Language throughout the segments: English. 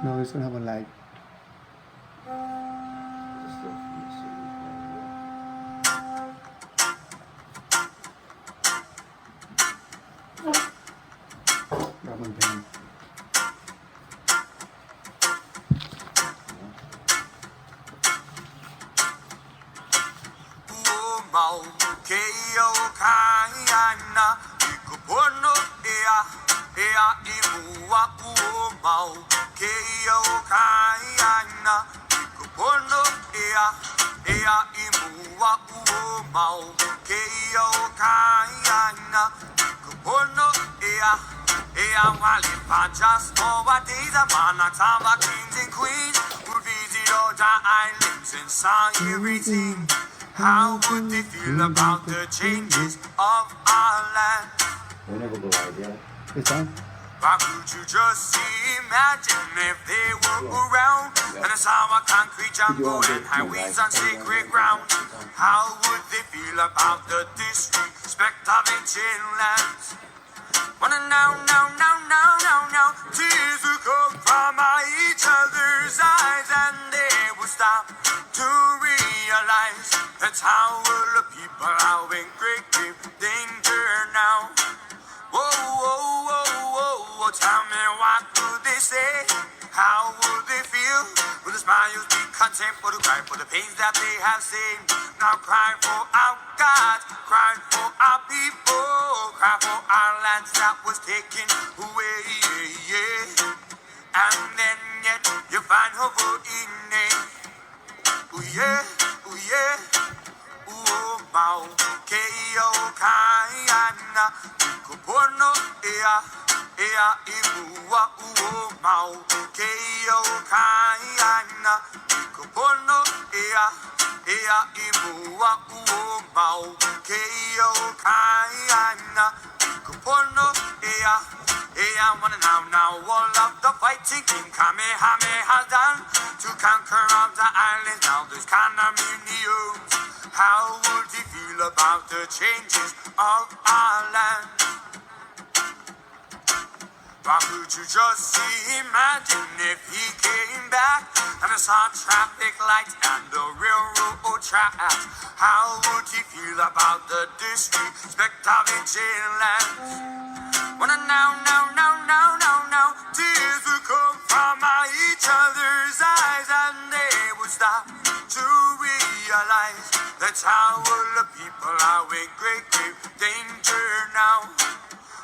No, it's gonna have a lag. Ramen pan. Just for days of monarchs of our kings and queens would visit all the islands and saw everything. How would they feel about the changes of our land? We never go live yet. It's on. Why could you just imagine if they were around and I saw a concrete jungle and highways on sacred ground? How would they feel about the disrespect of ancient lands? Wanna now, tears will come from each other's eyes and they will stop to realize that's how the people are in great danger now. Whoa, tell me what would they say? How would they feel? Will the smiles be contempt or the cry for the pains that they have seen? Now cry for our God, cry for our people, cry for our lands that was taken away. And then yet you find hope in it. Ooh yeah, mau keo kaiana kupono ea imua mau keo kaiana kupono ea imua mau keo kaiana kupono ea wanna now all of the fighting King Kamehameha done to conquer all the islands. Now there's condominiums. How would he feel about the changes of our land? Why could you just imagine if he came back and I saw traffic lights and the railroad tracks? How would he feel about the disrespect of ancient lands? Wanna now, tears will come from each other's eyes and they will stop to realize that's how the people are in great danger now.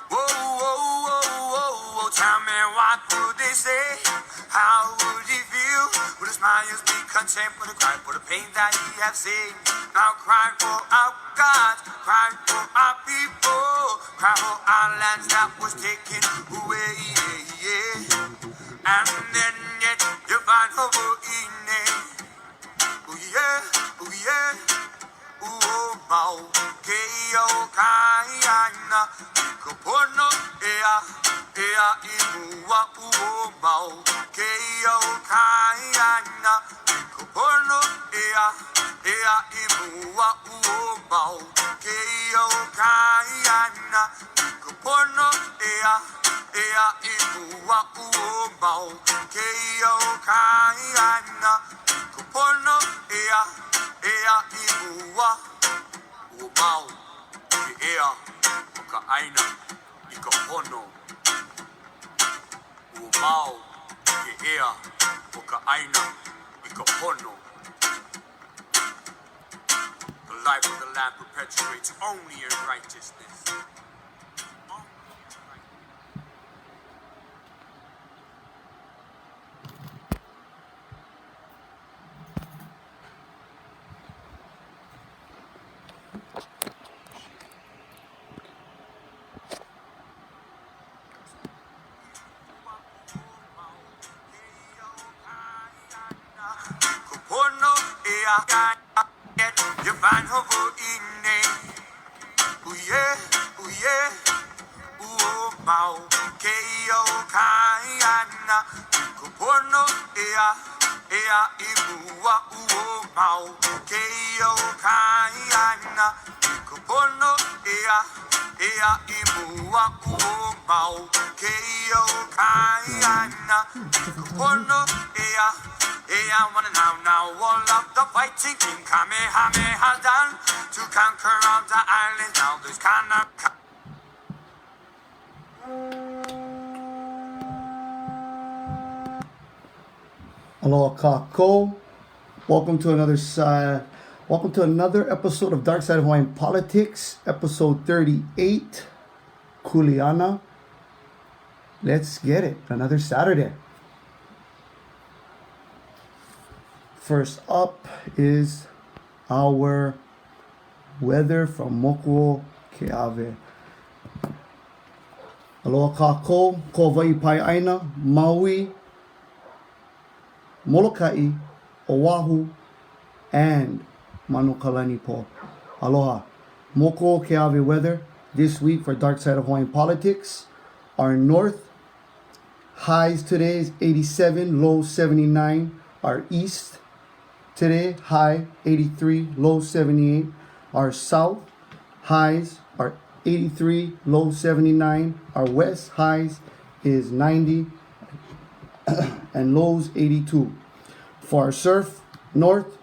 Whoa, tell me what would they say? How would he feel? Would his smiles be content? Would he cry for the pain that he has seen? Now cry for our God, cry for our people, cry for our lands that was taken away. And then yet you find hope in it. Ooh yeah, mau keo kaiana kupono ea imua mau keo kaiana kupono ea imua mau keo kaiana kupono ea imua mau keo kaiana kupono ea imua mau ea ka aina I ka pono mau ea ka aina I ka pono. The life of the land perpetuates only in righteousness. You find hope in it. Ooh yeah, mau keo kaiana kupono ea ea imua uo mau keio kaiana ikupono ea imua uo mau keio kaiana ikupono ea wanna now all of the fighting king Kamehameha done to conquer all the islands now there's kind of Aloha kako. Welcome to another episode of Darkside of Hawaiian Politics, episode 38, Kuleana. Let's get it. Another Saturday. First up is our weather from Mokuo Keawe. Aloha kako, ko Hawaii pai aina, Maui, Molokai, Oahu, and Manukalani po. Aloha. Mokuo Keawe weather this week for Darkside of Hawaiian Politics. Our north highs today is 87, low 79. Our east today high 83, low 78. Our south highs are 83, low 79. Our west highs is 90 and lows 82. For our surf, north,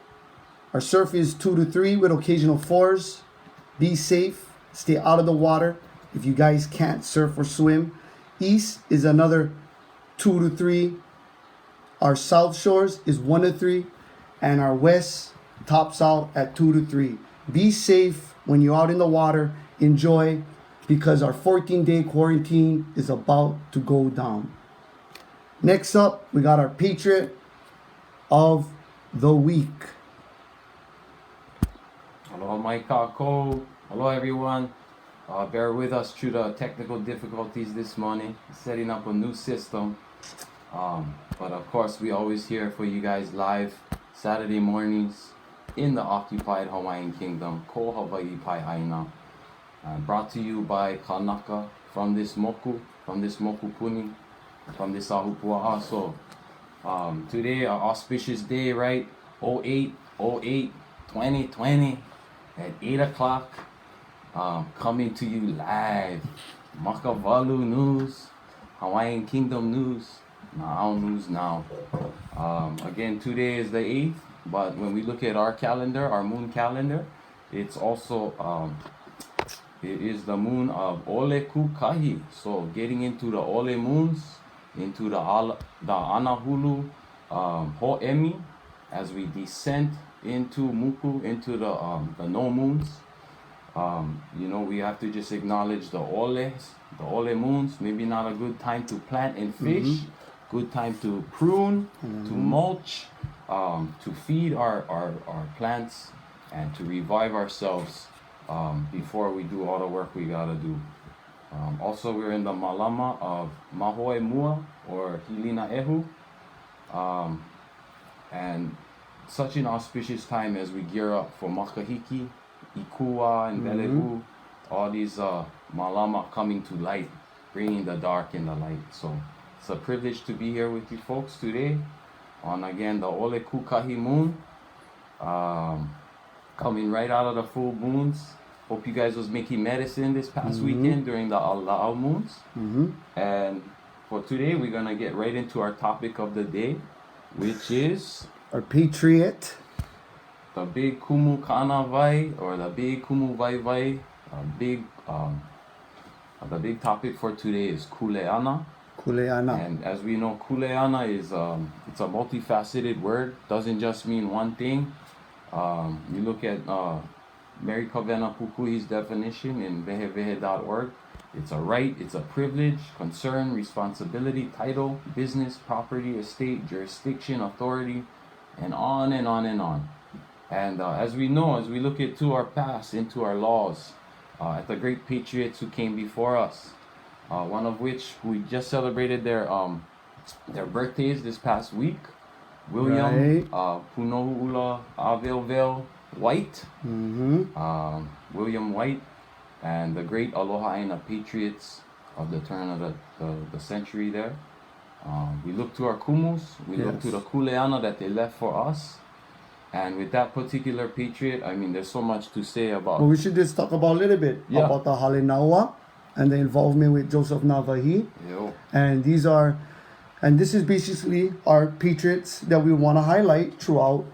our surf is 2 to 3 with occasional 4s. Be safe, stay out of the water if you guys can't surf or swim. East is another 2 to 3. Our south shores is 1 to 3, and our west tops out at 2 to 3. Be safe when you're out in the water. Enjoy, because our 14-day quarantine is about to go down. Next up, we got our Patriot of the Week. Hello, Mike Kako. Hello, everyone. Bear with us through the technical difficulties this morning, setting up a new system. But of course, we always here for you guys live Saturday mornings in the occupied Hawaiian Kingdom, Ko Hawaii Pai Aina. Brought to you by Kanaka from this Moku Puni, from this Ahupua. So today, an auspicious day, right? 08/08/2020 at 8 o'clock. Coming to you live. Makavalu News, Hawaiian Kingdom News, Na'au News Now. Again, today is the 8th, but when we look at our calendar, our moon calendar, it's also it is the moon of Ole Kukahi. So getting into the Ole moons, into the Anahulu Ho'emi, as we descend into Muku, into the no moons. We have to just acknowledge the Ole moons. Maybe not a good time to plant and fish. Good time to prune, to mulch, to feed our plants, and to revive ourselves before we do all the work we gotta do. Also, we're in the Malama of Mahoe Mua, or Hilina Ehu. And such an auspicious time as we gear up for Makahiki, Ikua, and Velehu. All these Malama coming to light, bringing the dark in the light. So it's a privilege to be here with you folks today on, again, the Ole Kukahi moon. Coming right out of the full moons. Hope you guys was making medicine this past weekend during the Ala'au moons. And for today, we're going to get right into our topic of the day, which is Our Patriot. the big Kumu Kana Vai, or the big Kumu Vai Vai. The big topic for today is Kuleana. Kuleana. And as we know, Kuleana is it's a multifaceted word. Doesn't just mean one thing. You look at Mary Kavena Pukui's definition in vehevehe.org. It's a right, it's a privilege, concern, responsibility, title, business, property, estate, jurisdiction, authority, and on and on and on. And as we know, as we look into our past, into our laws, at the great patriots who came before us, one of which we just celebrated their birthdays this past week, William Punohula Avelvel White, William White, and the great Aloha Aina patriots of the turn of the century there. We look to our kumus, we look to the Kuleana that they left for us. And with that particular patriot, I mean, there's so much to say about. Well, we should just talk about a little bit about the Halinawa and the involvement with Joseph Navahi. Yo. And this is basically our patriots that we want to highlight throughout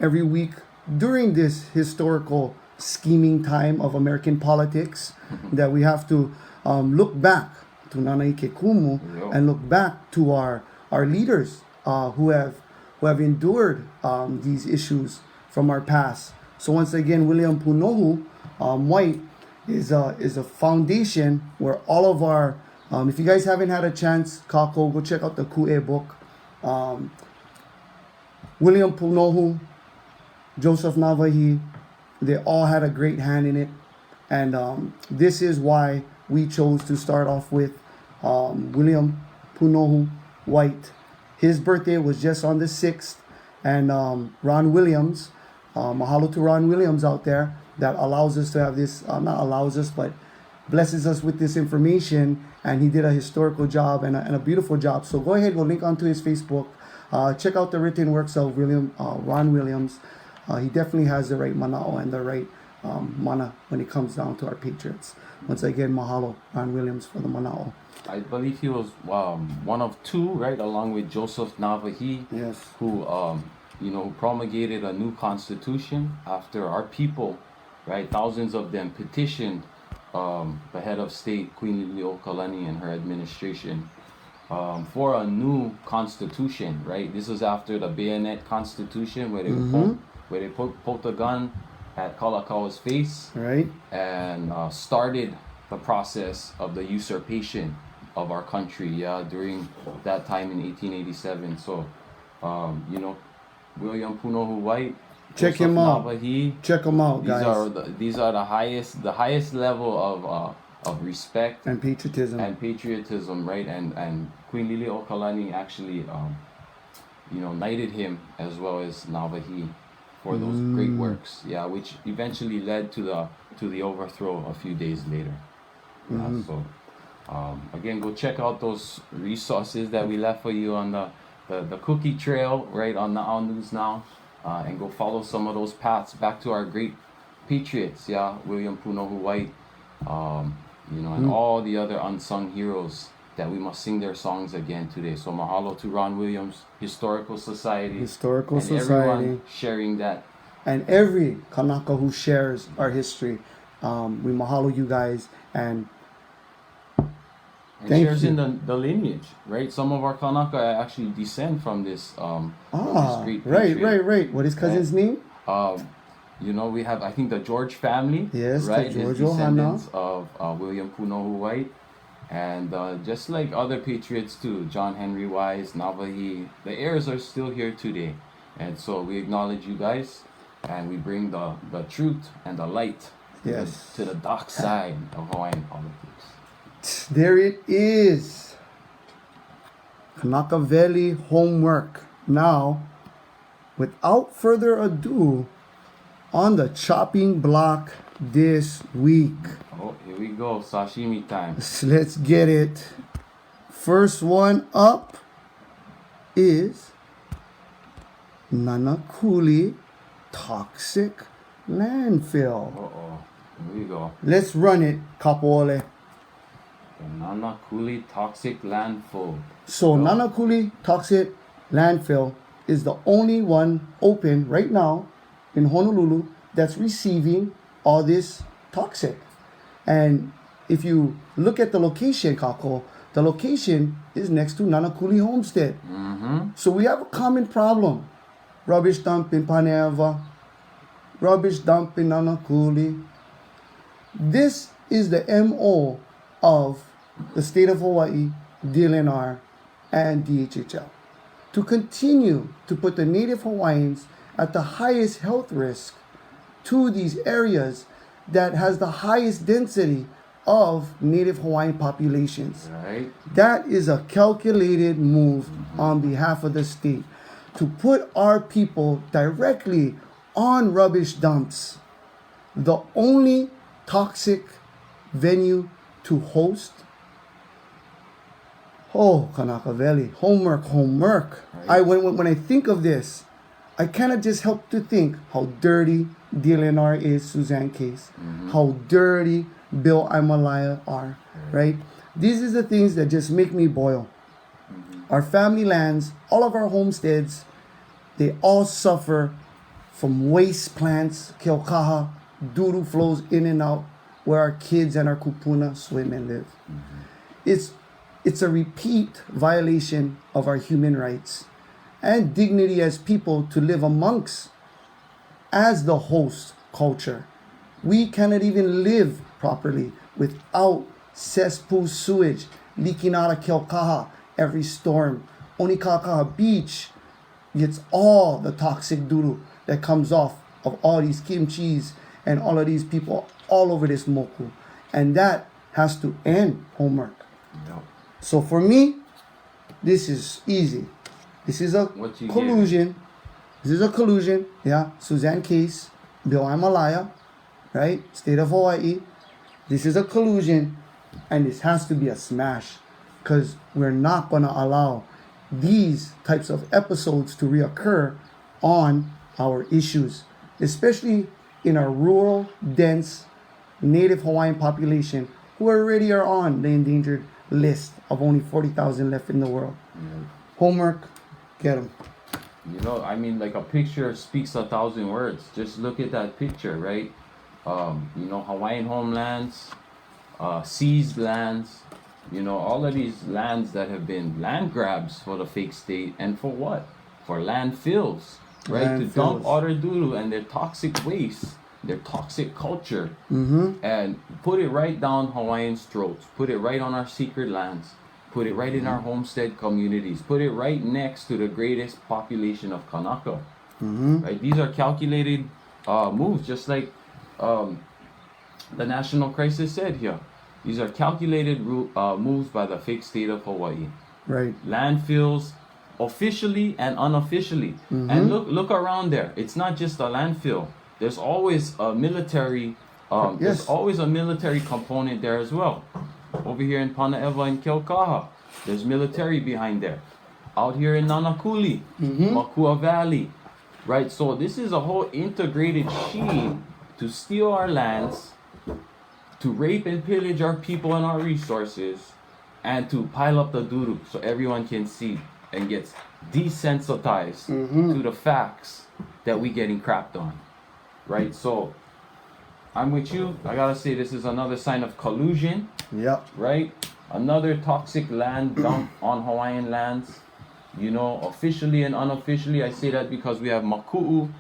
every week during this historical scheming time of American politics that we have to look back to Nanaike Kumu and look back to our leaders who have endured these issues from our past. So once again, William Punohu White is a foundation where all of our if you guys haven't had a chance, Kako, go check out the Ku'e book. William Punohu, Joseph Navahi, they all had a great hand in it. And this is why we chose to start off with William Punohu White. His birthday was just on the 6th. And Ron Williams, mahalo to Ron Williams out there that allows us to have this, not allows us, but blesses us with this information. And he did a historical job and a beautiful job. So go ahead, go link onto his Facebook. Check out the written works of Ron Williams. He definitely has the right manao and the right mana when it comes down to our patriots. Once again, mahalo, Ron Williams, for the manao. I believe he was one of two, right, along with Joseph Navahi, Yes. who who promulgated a new constitution after our people, right, thousands of them petitioned the head of state, Queen Liliuokalani, and her administration for a new constitution, right? This was after the bayonet constitution where they poked a gun at Kalakawa's face, Right. and started the process of the usurpation of our country, during that time in 1887. So, William Punohu White, Check Joseph him out. Navahi, Check them out, guys. these are the highest level of respect And patriotism. and patriotism, right? And Queen Liliuokalani actually knighted him as well as Navahi for those great works, which eventually led to the overthrow a few days later. So again, go check out those resources that we left for you on the cookie trail, right, on Na'au News Now. And go follow some of those paths back to our great patriots, William Punohu White, and all the other unsung heroes that we must sing their songs again today. So mahalo to Ron Williams, Historical Society, and everyone sharing that. And every Kanaka who shares our history, we mahalo you guys and thank shares you. in the lineage, right? Some of our Kanaka actually descend from this from this great right. patriot. What is cousin's name? We have, I think, the George family, Yes, the right? George His descendants of William Punohu White, and just like other patriots too, John Henry Wise, Navahi, the heirs are still here today, and so we acknowledge you guys, and we bring the truth and the light to the dark side of Hawaiian politics. There it is. Kanaka Valley homework. Now, without further ado, on the chopping block this week. Oh, here we go, sashimi time. Let's get it. First one up is Nanakuli Toxic Landfill. Here we go. Let's run it, Kapole. The Nanakuli Toxic Landfill. So Nanakuli Toxic Landfill is the only one open right now in Honolulu that's receiving all this toxic. And if you look at the location, Kako, the location is next to Nanakuli Homestead. So we have a common problem. Rubbish dump in Paneva, rubbish dump in Nanakuli. This is the MO of the state of Hawaii, DLNR, and DHHL. To continue to put the native Hawaiians at the highest health risk to these areas that has the highest density of native Hawaiian populations. Right. That is a calculated move on behalf of the state to put our people directly on rubbish dumps. The only toxic venue to host Oh, Kanaka Valley. Homework. Right. When I think of this, I cannot just help to think how dirty DLNR is, Suzanne Case, how dirty Bill Amalaya are, right? These are the things that just make me boil. Our family lands, all of our homesteads, they all suffer from waste plants, keokaha, doo flows in and out where our kids and our kupuna swim and live. It's a repeat violation of our human rights and dignity as people to live amongst as the host culture. We cannot even live properly without cesspool sewage leaking out of Keokaha every storm. Onikakaha Beach gets all the toxic doo that comes off of all these kimchis and all of these people all over this moku. And that has to end, Homework. Yep. So for me, this is easy. This is a What you collusion. This is a collusion. Yeah, Suzanne Case, Bill Amalaya, right? State of Hawaii. This is a collusion, and this has to be a smash, because we're not going to allow these types of episodes to reoccur on our issues, especially in our rural, dense, native Hawaiian population who already are on the endangered list of only 40,000 left in the world. Homework, get them. You know, I mean, like a picture speaks 1,000 words. Just look at that picture, right? You know, Hawaiian homelands, seized lands, you know, all of these lands that have been land grabs for the fake state, and for what? For landfills, right? To dump other doo and their toxic waste, their toxic culture, and put it right down Hawaiians' throats, put it right on our secret lands, put it right in our homestead communities, put it right next to the greatest population of Kanaka. Right? These are calculated moves, just like the national crisis said here. These are calculated moves by the fake state of Hawaii. Right. Landfills, officially and unofficially. And look around there. It's not just a landfill. There's always a military. There's always a military component there as well. Over here in Panaeva and Keokaha, there's military behind there. Out here in Nanakuli, Makua Valley, right? So this is a whole integrated scheme to steal our lands, to rape and pillage our people and our resources, and to pile up the doo so everyone can see and gets desensitized to the facts that we getting crapped on, right? So I'm with you. I gotta say, this is another sign of collusion. Yep. Right? Another toxic land dump on Hawaiian lands. You know, officially and unofficially, I say that because we have Maku'u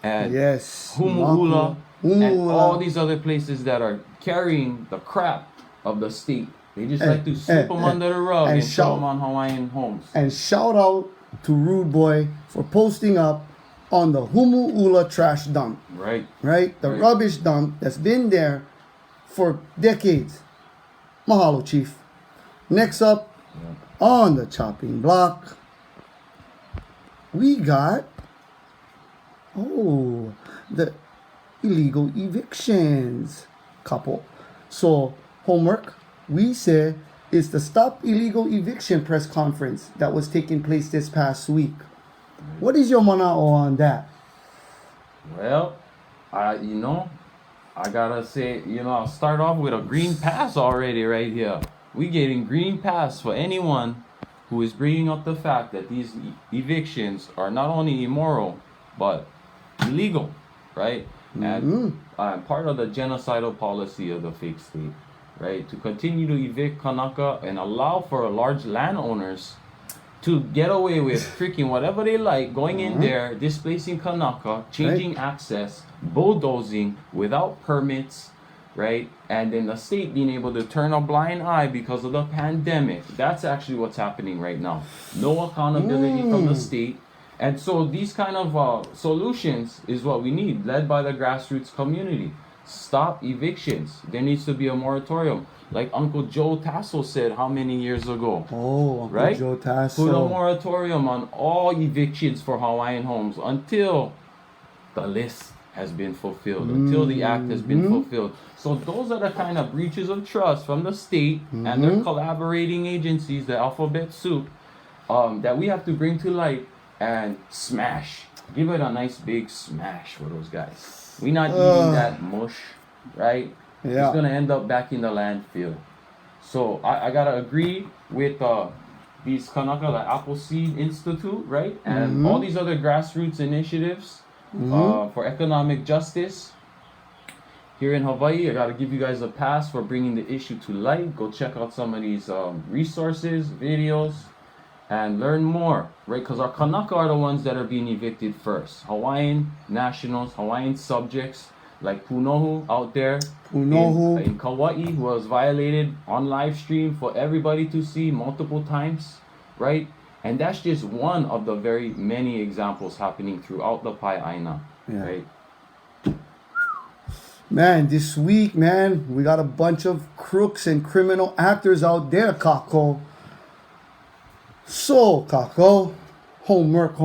and Humu'ula and all these other places that are carrying the crap of the state. They just like to sweep them under the rug and show them on Hawaiian homes. And shout out to Rude Boy for posting up on the Humu'ula trash dump. Right. Right? The rubbish dump that's been there for decades. Mahalo, Chief. Next up, on the chopping block, we got, the illegal evictions couple. So, Homework, we said, is the Stop Illegal Eviction press conference that was taking place this past week. What is your mana'o on that? Well, I gotta say, I'll start off with a green pass already right here. We getting green pass for anyone who is bringing up the fact that these evictions are not only immoral, but illegal, right? And part of the genocidal policy of the fake state, right? To continue to evict Kanaka and allow for large landowners to get away with freaking whatever they like, going in there, displacing Kanaka, changing access, bulldozing without permits, right? And then the state being able to turn a blind eye because of the pandemic. That's actually what's happening right now. No accountability from the state. And so these kind of solutions is what we need, led by the grassroots community. Stop evictions. There needs to be a moratorium. Like Uncle Joe Tasso said how many years ago? Oh, Uncle right? Joe Tasso. Put a moratorium on all evictions for Hawaiian homes until the list has been fulfilled, until the act has been fulfilled. So those are the kind of breaches of trust from the state and their collaborating agencies, the alphabet soup, that we have to bring to light and smash. Give it a nice big smash for those guys. We're not eating that mush, right? Yeah. It's gonna end up back in the landfill. So I gotta agree with these Kanaka, like Appleseed Institute, right? And all these other grassroots initiatives for economic justice here in Hawaii. I gotta give you guys a pass for bringing the issue to light. Go check out some of these resources, videos, and learn more, right? Because our Kanaka are the ones that are being evicted first. Hawaiian nationals, Hawaiian subjects, like Punohu out there in Kauai, who was violated on live stream for everybody to see multiple times, right? And that's just one of the very many examples happening throughout the Pai'aina, right? Man, this week, man, we got a bunch of crooks and criminal actors out there, Kako. So, Kako, homework.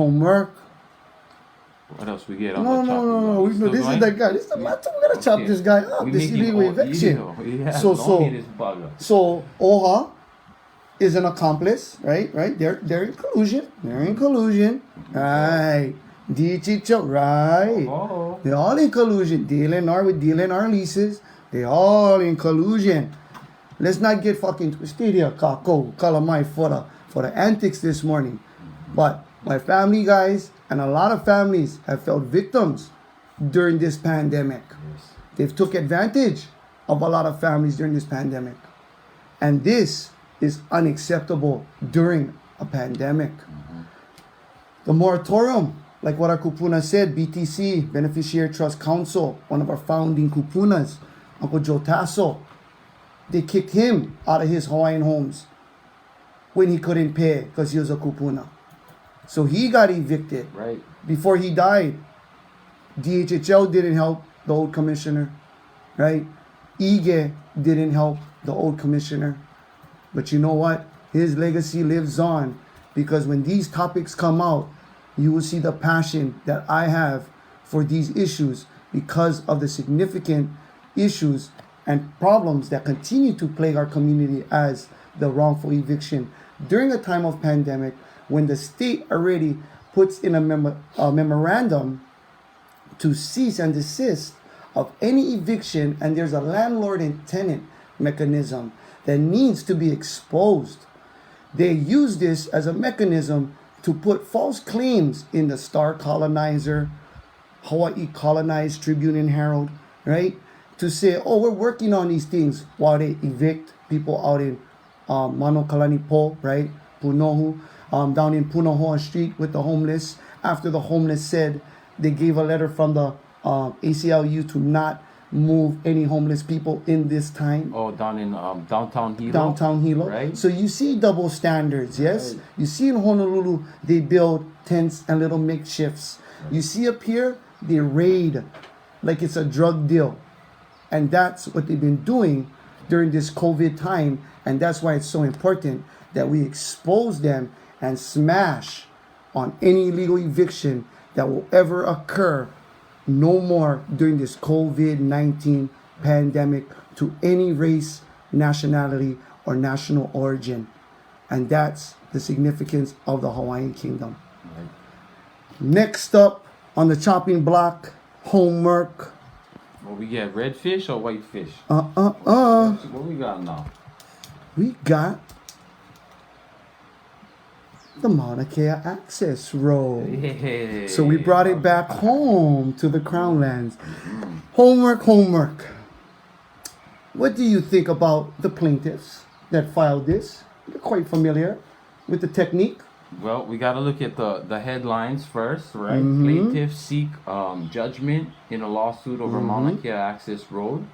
What else we get on No. the chopping block? This is the guy. This is the matter. We're gonna chop this guy up. This illegal eviction. So Oha is an accomplice, right? They're in collusion. Right. Dichicho, right. They're all in collusion. DLNR leases. They're all in collusion. Let's not get fucking twisted here, Kako. Kalamai for the antics this morning. But my family, guys, and a lot of families have felt victims during this pandemic. They've took advantage of a lot of families during this pandemic. And this is unacceptable during a pandemic. The moratorium, like what our kupuna said, BTC, Beneficiary Trust Council, one of our founding kupunas, Uncle Joe Tasso, they kicked him out of his Hawaiian homes when he couldn't pay because he was a kupuna. So he got evicted. Right. Before he died. DHHL didn't help the old commissioner. Right? Ige didn't help the old commissioner. But you know what? His legacy lives on. Because when these topics come out, you will see the passion that I have for these issues because of the significant issues and problems that continue to plague our community as the wrongful eviction. During a time of pandemic, when the state already puts in a memorandum to cease and desist of any eviction, and there's a landlord and tenant mechanism that needs to be exposed. They use this as a mechanism to put false claims in the Star Colonizer, Hawaii Colonized Tribune and Herald, right? To say, oh, we're working on these things while they evict people out in Manokalani Po, right? Punohu. Down in Punohoa Street with the homeless. After the homeless said they gave a letter from the ACLU to not move any homeless people in this time. Oh, down in downtown Hilo. Downtown Hilo. Right. So you see double standards, yes? Right. You see in Honolulu, they build tents and little makeshifts. Right. You see up here, they raid like it's a drug deal. And that's what they've been doing during this COVID time. And that's why it's so important that we expose them and smash on any illegal eviction that will ever occur no more during this COVID-19 pandemic to any race, nationality, or national origin. And that's the significance of the Hawaiian Kingdom. Right. Next up on the chopping block, homework. What we get, red fish or white fish? What we got now? We got the Mauna Kea Access Road. Yeah. So we brought it back home to the Crown Lands. Homework. What do you think about the plaintiffs that filed this? You're quite familiar with the technique. Well, we got to look at the headlines first, right? Plaintiffs seek judgment in a lawsuit over Mauna Kea Access Road.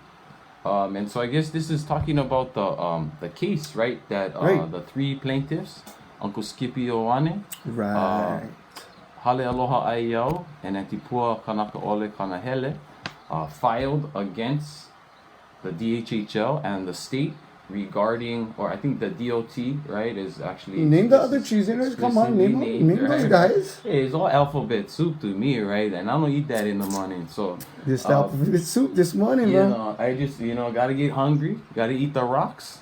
And so I guess this is talking about the case, right? That the three plaintiffs, Uncle Skippy Oane, right, Hale Aloha Aiao, and Antipua Kanaka Ole Kanahele, filed against the DHHL and the state regarding, or I think the DOT, right, is actually... Name the other treasoners. Come on, name those guys. Hey, it's all alphabet soup to me, right? And I don't eat that in the morning, so... This alphabet soup this morning, you bro. know, I just, gotta get hungry, gotta eat the rocks.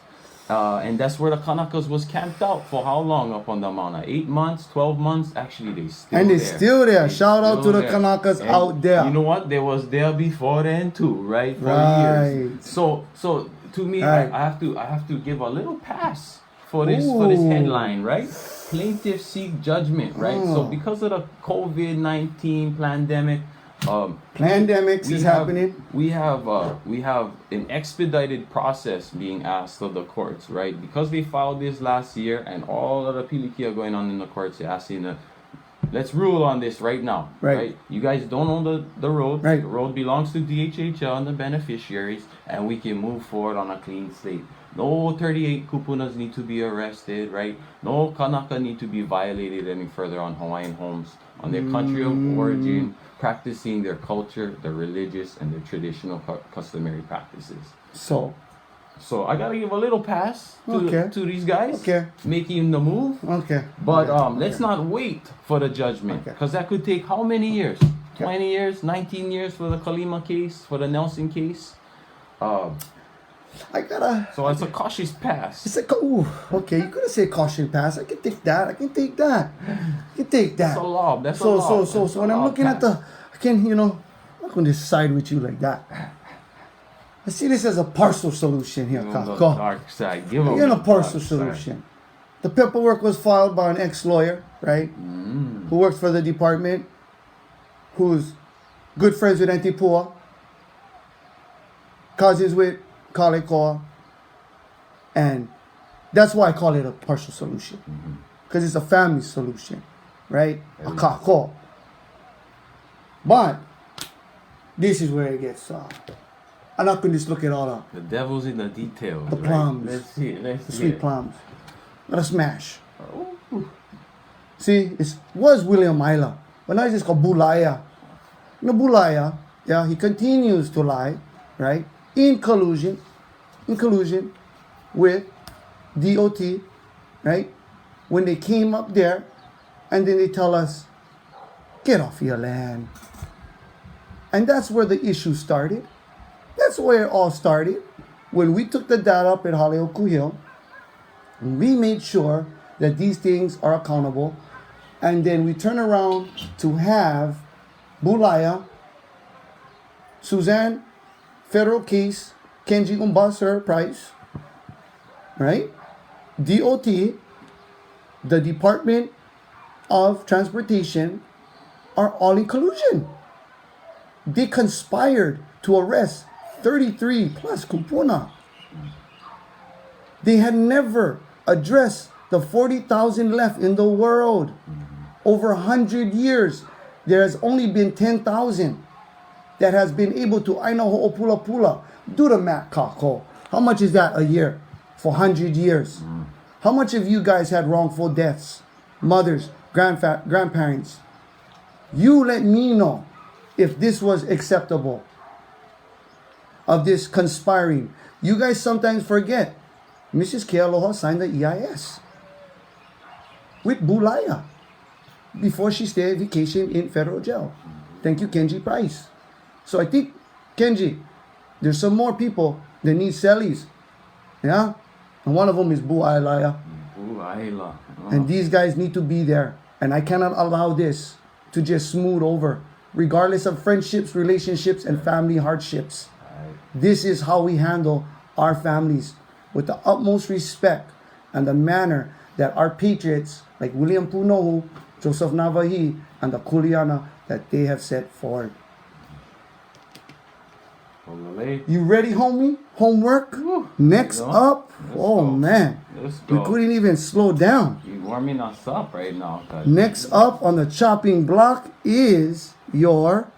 And that's where the Kanakas was camped out for how long up on the mountain? 8 months, 12 months? Actually, they still And they're there. still there. They Shout out to still the there. Kanakas And out there. You know what? They was there before then too, right? For Right. years. So to me, Right. I have to give a little pass for this headline, right? Plaintiffs seek judgment, right? So because of the COVID-19 pandemic, Pandemics is happening. we have an expedited process being asked of the courts, right? Because they filed this last year, and all of the piliki are going on in the courts. They're asking let's rule on this right now, Right. You guys don't own the road. Right. The road belongs to DHHL and the beneficiaries, and we can move forward on a clean slate. No 38 kupunas need to be arrested, right? No Kanaka need to be violated any further on Hawaiian homes, on their country of origin, practicing their culture, their religious, and their traditional customary practices. So, I gotta give a little pass to these guys, making the move. okay. But let's not wait for the judgment, because that could take how many years? 20 years, 19 years for the Kalima case, for the Nelson case. So it's a cautious pass. It's like, ooh, okay, you could have said caution pass. I can take that. I can take that. That's a law. That's a law. So when I'm looking at I'm not going to side with you like that. I see this as a partial solution here, Give 'em the Kako. dark side. Give 'em You're in a the partial dark solution. side. The paperwork was filed by an ex-lawyer, right? Who works for the department, who's good friends with Antipua, cousins with Kalekoa, and that's why I call it a partial solution. Because it's a family solution, right? A kako. But this is where it gets I'm not going to just look it all up. The devil's in the details. The right? plums. Let's see it. Let's The see sweet it. plums. Not a smash. See, it was William Isla. But now it's just called Bulaya. No, Bulaya, yeah, he continues to lie, right? In collusion with DOT, right? When they came up there, and then they tell us, get off your land. And that's where the issue started. That's where it all started. When we took the data up at Haleokuhio, we made sure that these things are accountable. And then we turn around to have Bulaya, Suzanne, federal case, Kenji Umbasser price, right? DOT, the Department of Transportation, are all in collusion. They conspired to arrest 33 plus kupuna. They had never addressed the 40,000 left in the world. Over 100 years, there has only been 10,000 that has been able to aina ho'opula pula. Do the math, Kako. How much is that a year for 100 years? How much of you guys had wrongful deaths? Mothers, grandparents. You let me know if this was acceptable. Of this conspiring. You guys sometimes forget. Mrs. Kealoha signed the EIS with Bulaya before she stayed vacation in federal jail. Thank you, Kenji Price. So I think, Kenji, there's some more people that need cellies. Yeah? And one of them is Bu'ailaya. Bu'aila. And these guys need to be there. And I cannot allow this to just smooth over, regardless of friendships, relationships, and family hardships. This is how we handle our families, with the utmost respect and the manner that our patriots, like William Punohu, Joseph Navahi, and the Kuleana, that they have set forward. You ready, homie? Homework? Next up? Man. We couldn't even slow down. You're warming us up right now. Next up on the chopping block is your...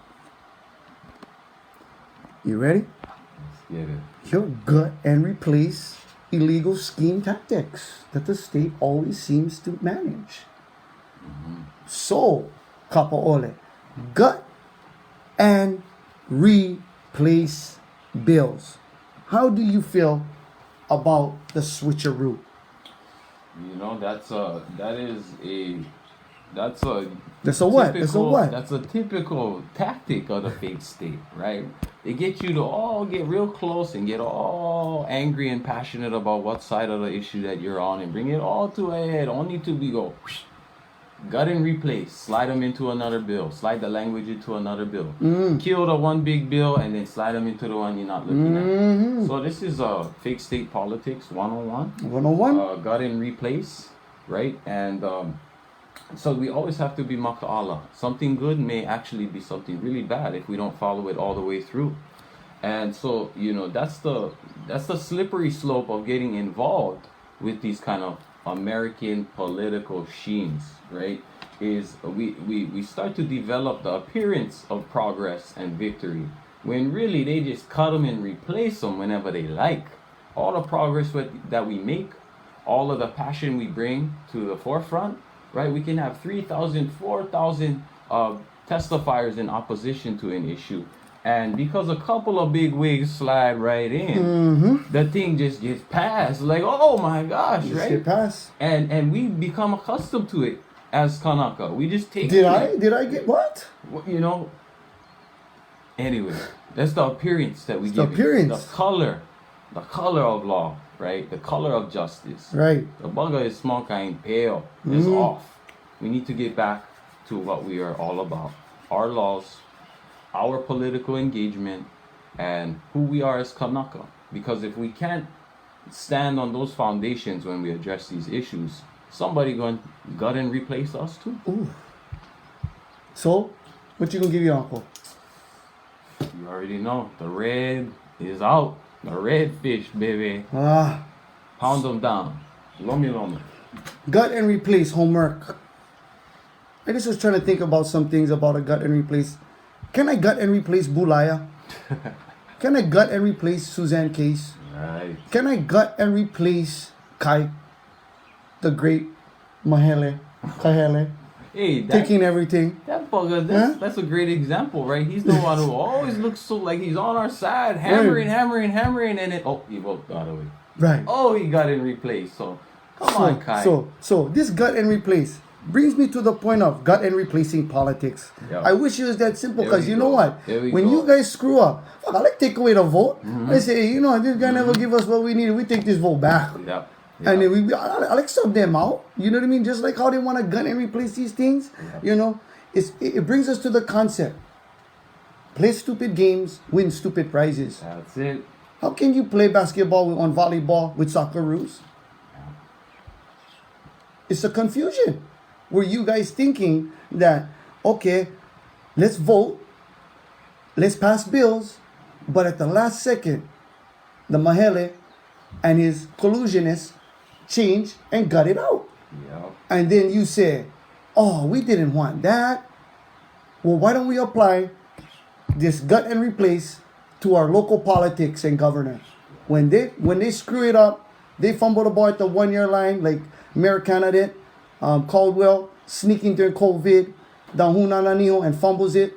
You ready? Let's get it. Your gut and replace illegal scheme tactics that the state always seems to manage. So, Kapaole, gut and replace bills. How do you feel about the switcheroo? You know, that's a That's a what? That's a what? That's a typical tactic of the fake state, right? They get you to all get real close and get all angry and passionate about what side of the issue that you're on and bring it all to a head, only to be go gut and replace, slide them into another bill, slide the language into another bill, kill the one big bill and then slide them into the one you're not looking at. So this is fake state politics 101. 101? Gut and replace, right? And so we always have to be maka'ala. Something good may actually be something really bad if we don't follow it all the way through. And so, you know, that's the slippery slope of getting involved with these kind of American political sheens, right? Is we start to develop the appearance of progress and victory when really they just cut them and replace them whenever they like. All the progress that we make, all of the passion we bring to the forefront, right? We can have 3,000, 4,000 testifiers in opposition to an issue. And because a couple of big wigs slide right in, the thing just gets passed. Like, oh my gosh, Just right? get past. And we become accustomed to it as Kanaka. We just take Did it. I get what? You know. Anyway, that's the appearance that we It's the give it. appearance. The color of law, right? The color of justice. Right. The bunga is small kind pale. It's off. We need to get back to what we are all about. Our laws, our political engagement, and who we are as Kanaka. Because if we can't stand on those foundations when we address these issues, somebody going to gut and replace us too. Ooh. So, what you gonna give your uncle? You already know. The red is out. The red fish, baby. Ah, Pound them down. Lomi. gut and replace homework. I just was trying to think about some things about a gut and replace. Can I gut and replace Bulaya? Can I gut and replace Suzanne Case? Right. Can I gut and replace Kai, the great Kahele, Hey, that, taking everything? that bugger, that's a great example, right? He's the one who always looks so like he's on our side, hammering, and then, oh, he walked out of it. Right. Oh, he got in replaced. So, come on, Kai. So this gut and replace brings me to the point of gut and replacing politics. Yeah. I wish it was that simple, There because we you know go. what? There we When go. you guys screw up, fuck, I like take away the vote. I say, you know, this guy never give us what we needed. We take this vote back. Yeah. And then I like sub them out. You know what I mean? Just like how they want to gun and replace these things. You know, it brings us to the concept. Play stupid games, win stupid prizes. That's it. How can you play basketball on volleyball with Socceroos? It's a confusion. Were you guys thinking that, okay, let's vote, let's pass bills, but at the last second, the Mahele and his collusionists change and gut it out. Yeah. And then you say, oh, we didn't want that. Well, why don't we apply this gut and replace to our local politics and governance? When they screw it up, they fumble the ball at the 1 year line, like Americana did. Caldwell sneaking during COVID, Dahunananiho, and fumbles it.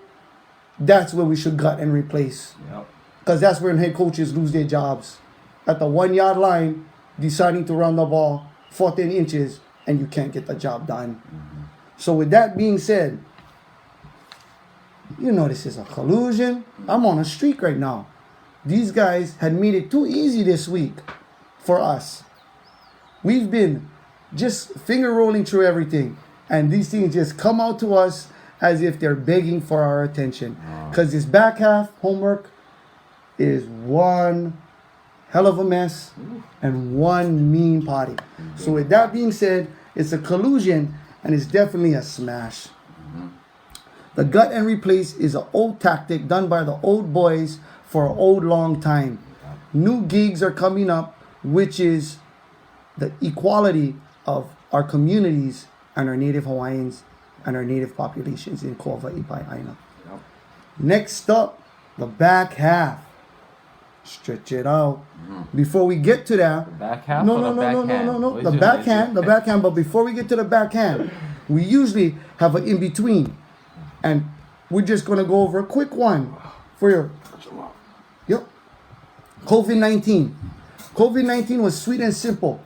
That's where we should gut and replace. Yep. Because that's when head coaches lose their jobs. At the 1 yard line, deciding to run the ball 14 inches, and you can't get the job done. So with that being said, you know this is a collusion. I'm on a streak right now. These guys had made it too easy this week for us. We've been just finger rolling through everything, and these things just come out to us as if they're begging for our attention. Because this back half homework is one hell of a mess and one mean party. So with that being said, it's a collusion and it's definitely a smash. The gut and replace is an old tactic done by the old boys for an old long time. New gigs are coming up, which is the equality of our communities and our native Hawaiians and our native populations in Kova, Ipai, Aina. Yep. Next up, the back half. Stretch it out. Before we get to that, The back half no, or no, the no, no, no, backhand? no, no. What The is it? backhand, the backhand. But before we get to the backhand, we usually have an in between, and we're just gonna go over a quick one for your. Yep. COVID-19. COVID-19 was sweet and simple.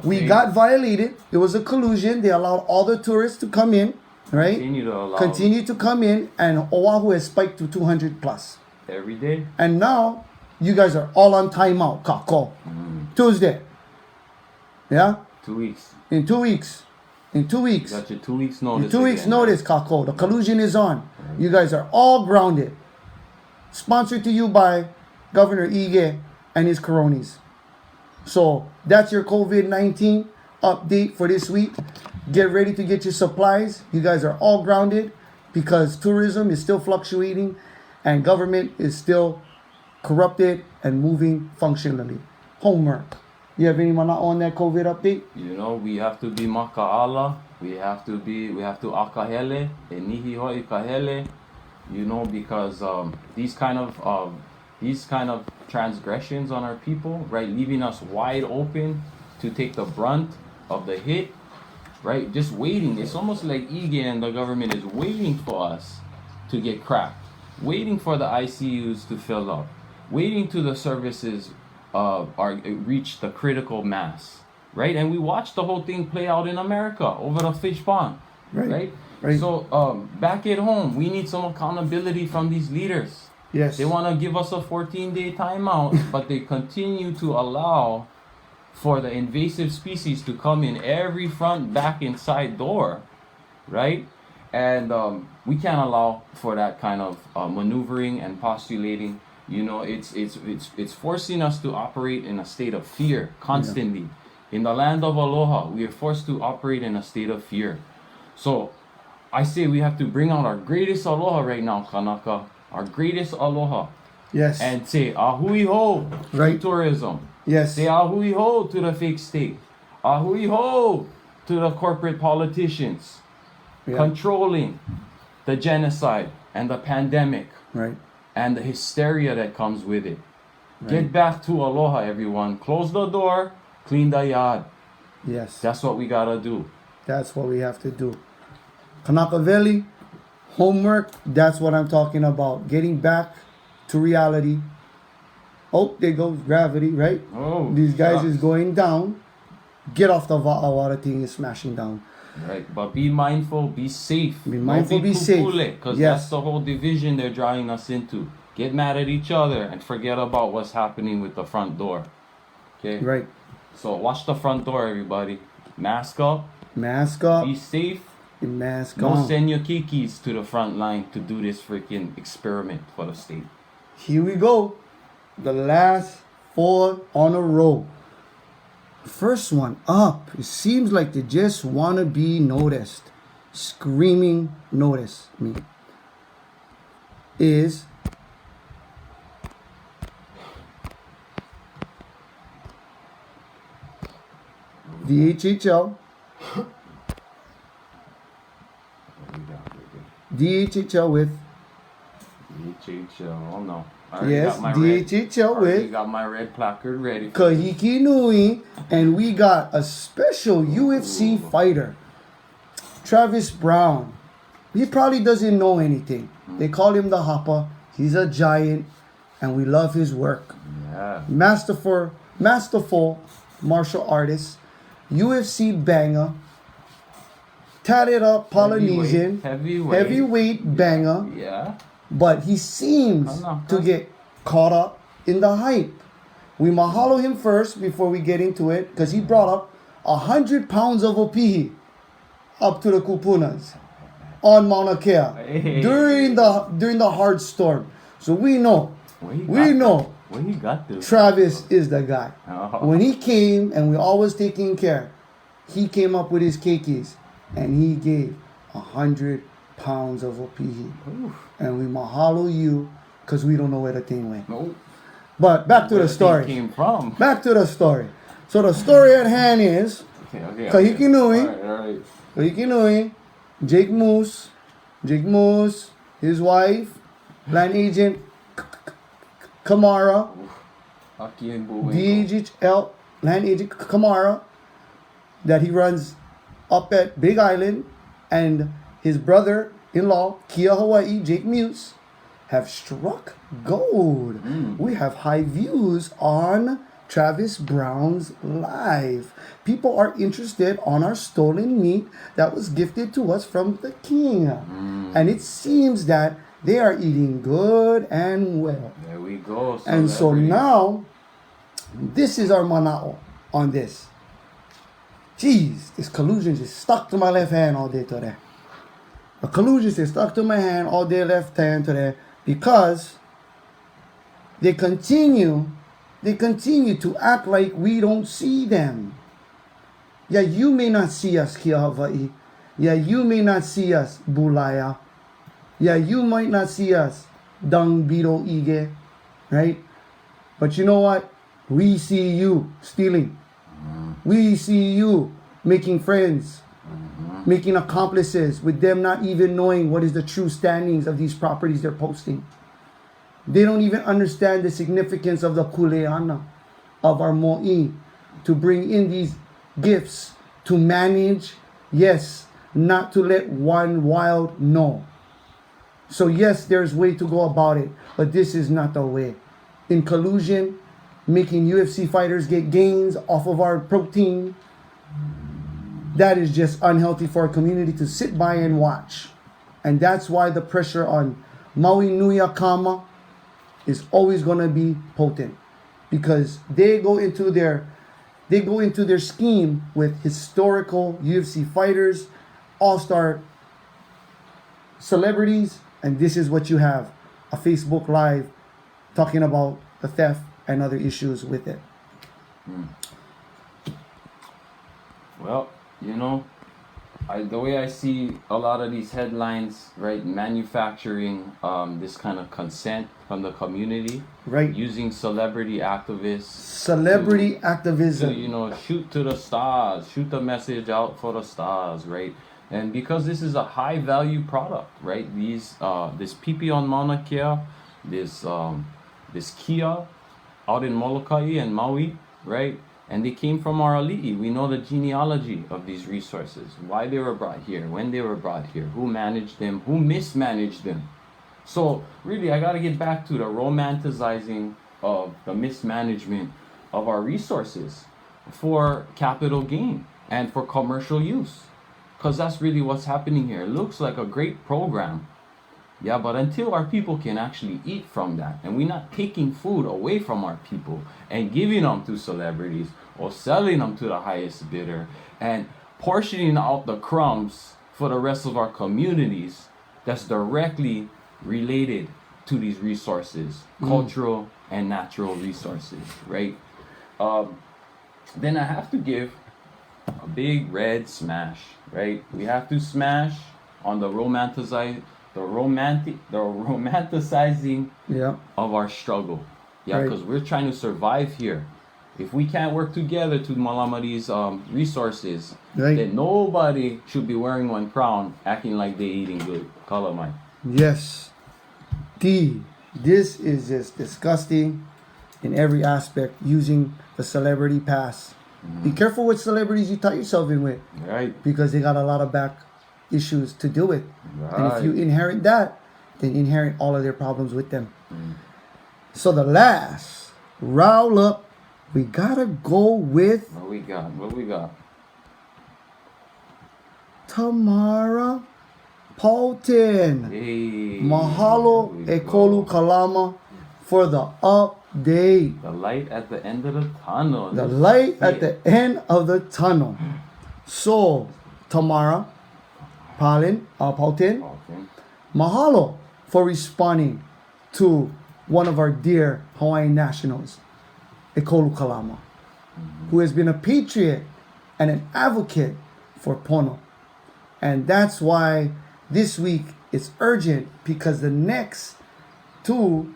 We Okay. got violated. It was a collusion. They allowed all the tourists to come in, right? Continue to come in, and Oahu has spiked to 200 plus. every day. And now you guys are all on timeout, kako. Tuesday. Yeah? 2 weeks. In 2 weeks. In 2 weeks. Got your 2 weeks notice. In 2 weeks again, notice, kako. The collusion is on. You guys are all grounded. Sponsored to you by Governor Ige and his cronies. So that's your COVID-19 update for this week. Get ready to get your supplies. You guys are all grounded because tourism is still fluctuating and government is still corrupted and moving functionally. Homework. You have anyone on that COVID update? You know, we have to be maka'ala. We have to akahele, e nihi hoi kahele. You know, because these kind of transgressions on our people, right, leaving us wide open to take the brunt of the hit, right, just waiting. It's almost like Ige and the government is waiting for us to get cracked, waiting for the ICUs to fill up, waiting to the services reach the critical mass, right? And we watched the whole thing play out in America over the fish pond, right? So back at home, we need some accountability from these leaders. Yes. They want to give us a 14-day timeout, but they continue to allow for the invasive species to come in every front, back, and side door, right? And we can't allow for that kind of maneuvering and postulating. You know, it's forcing us to operate in a state of fear constantly. Yeah. In the land of aloha, we are forced to operate in a state of fear. So I say we have to bring out our greatest aloha right now, Kanaka. Our greatest aloha. Yes. And say ahui ho Right. to tourism. Yes. Say ahui ho to the fake state. Ahui ho to the corporate politicians controlling the genocide and the pandemic. Right. And the hysteria that comes with it. Get back to aloha, everyone. Close the door, clean the yard. Yes. That's what we gotta do. That's what we have to do. Kanaka Valley, homework, that's what I'm talking about. Getting back to reality. Oh, there goes gravity, right? Oh, These guys shucks. is going down. Get off the water thing is smashing down. Right, but be mindful, be safe. Be mindful, be safe. Because Yes. that's the whole division they're drawing us into. Get mad at each other and forget about what's happening with the front door. Okay? Right. So watch the front door, everybody. Mask up, Mask up. be safe. Mask Don't on. send your kikis to the front line to do this freaking experiment for the state. Here we go. The last 4 on a row. First one up. It seems like they just want to be noticed. Screaming notice me. Is the HHL. DHHL with DHHL, oh no. yes, DHHL already with got my red placard ready. For Kahiki Nui, and we got a special UFC fighter, Travis Brown. He probably doesn't know anything. They call him the Hopper. He's a giant, and we love his work. Yeah. Masterful martial artist, UFC banger, tatted up Polynesian, heavyweight banger. Yeah. But he seems to get caught up in the hype. We mahalo him first before we get into it, because he brought up 100 pounds of opihi up to the kupunas on Mauna Kea during the hard storm. So we know Where he got this? Travis is the guy. Oh. When he came, and we always taking care, he came up with his keikis, and he gave 100 pounds of opihi. And we mahalo you, because we don't know where the thing went. Nope. But back to Where the story. Came from. Back to the story. So the story at hand is Okay. Kahiki Nui. All right. Kahiki Nui, Jake Moose, his wife, land agent Kamara, Aki and Buwinkle. DHL land agent Kamara, that he runs up at Big Island, and his brother-in-law, Kia Hawaii, Jake Muse, have struck gold. We have high views on Travis Brown's live. People are interested on our stolen meat that was gifted to us from the king. And it seems that they are eating good and well. There we go. And so celebrities. now, this is our manao on this. Jeez, this collusion just stuck to my left hand all day today. The collusion just stuck to my hand all day left hand today because they continue to act like we don't see them. Yeah, you may not see us here, Hawaii. Yeah, you may not see us, Bulaya. Yeah, you might not see us, Dung Biro Ige. Right? But you know what? We see you stealing. We see you making friends, making accomplices with them not even knowing what is the true standings of these properties they're posting. They don't even understand the significance of the Kuleana, of our mo'i, to bring in these gifts, to manage, yes, not to let one wild know. So yes, there's way to go about it, but this is not the way. In collusion, making UFC fighters get gains off of our protein, that is just unhealthy for our community to sit by and watch. And that's why the pressure on Maui Nui Akama is always going to be potent, because they go into their scheme with historical UFC fighters, all-star celebrities, and this is what you have: a Facebook Live talking about the theft and other issues with it. Well, you know, the way I see a lot of these headlines, right, manufacturing this kind of consent from the community, Right. using celebrity activists, Celebrity to, activism. you know, shoot to the stars, shoot the message out for the stars, right? And because this is a high value product, right? These this pipi on Mauna Kea, this Kia out in Molokai and Maui, right? And they came from our ali'i. We know the genealogy of these resources, why they were brought here, when they were brought here, who managed them, who mismanaged them. So really, I got to get back to the romanticizing of the mismanagement of our resources for capital gain and for commercial use. Because that's really what's happening here. It looks like a great program. Yeah, but until our people can actually eat from that, and we're not taking food away from our people and giving them to celebrities or selling them to the highest bidder and portioning out the crumbs for the rest of our communities that's directly related to these resources, cultural and natural resources, right? Then I have to give a big red smash, right? We have to smash on the romanticizing Yeah. of our struggle. Yeah, Right. because we're trying to survive here. If we can't work together to malama these resources, Right. then nobody should be wearing one crown acting like they eating good. Kalamai. Yes. This is just disgusting in every aspect, using the celebrity pass. Be careful with celebrities you tie yourself in with, Right. because they got a lot of back issues to deal with. And if you Right. inherit that, then inherit all of their problems with them. So the last round up, we gotta go with What we got? What we got? Tamara Paulton. Hey. Mahalo There we Ekolu go. Kalama for the update. The light at the end of the tunnel. The light at the end of the tunnel. So, Tamara Paulton, Okay. mahalo for responding to one of our dear Hawaiian nationals, Ekolu Kalama, who has been a patriot and an advocate for Pono. And that's why this week it's urgent, because the next two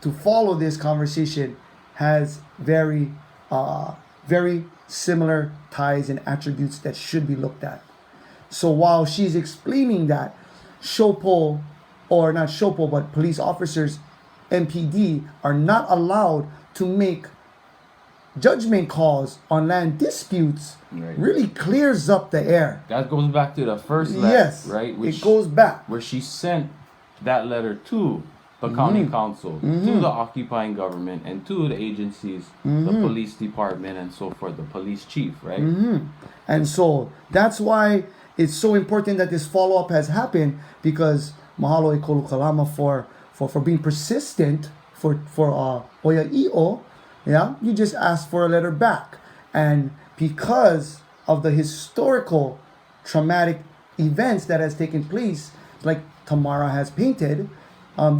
to follow this conversation has very similar ties and attributes that should be looked at. So while she's explaining that Shopo, or not Shopo, but police officers, MPD, are not allowed to make judgment calls on land disputes, Right. really clears up the air. That goes back to the first letter, Yes, right? it goes back. Where she sent that letter to the county council, to the occupying government, and to the agencies, the police department, and so forth, the police chief, right? And so that's why it's so important that this follow-up has happened, because mahalo e kolu kalama for being persistent for Oya I'o. Yeah, you just asked for a letter back. And because of the historical traumatic events that has taken place, like Tamara has painted,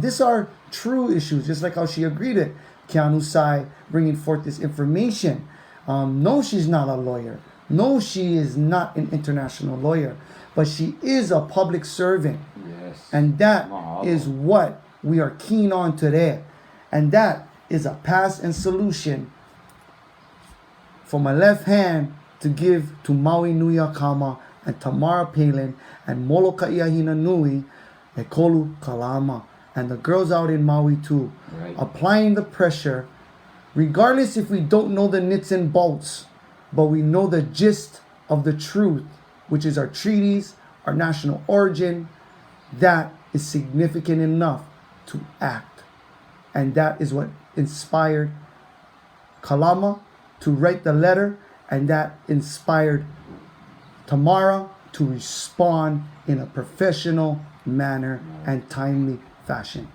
these are true issues, just like how she agreed it. Keanu Sai bringing forth this information. No, she's not a lawyer. No, she is not an international lawyer, but she is a public servant. Yes. And that Mahalo. is what we are keen on today. And that is a pass and solution for my left hand to give to Maui Nui Akama and Tamara Palin and Moloka Iahina Nui e Kolu Kalama and the girls out in Maui too. Right. Applying the pressure, regardless if we don't know the nits and bolts, but we know the gist of the truth, which is our treaties, our national origin. That is significant enough to act. And that is what inspired Kalama to write the letter, and that inspired Tamara to respond in a professional manner and timely fashion.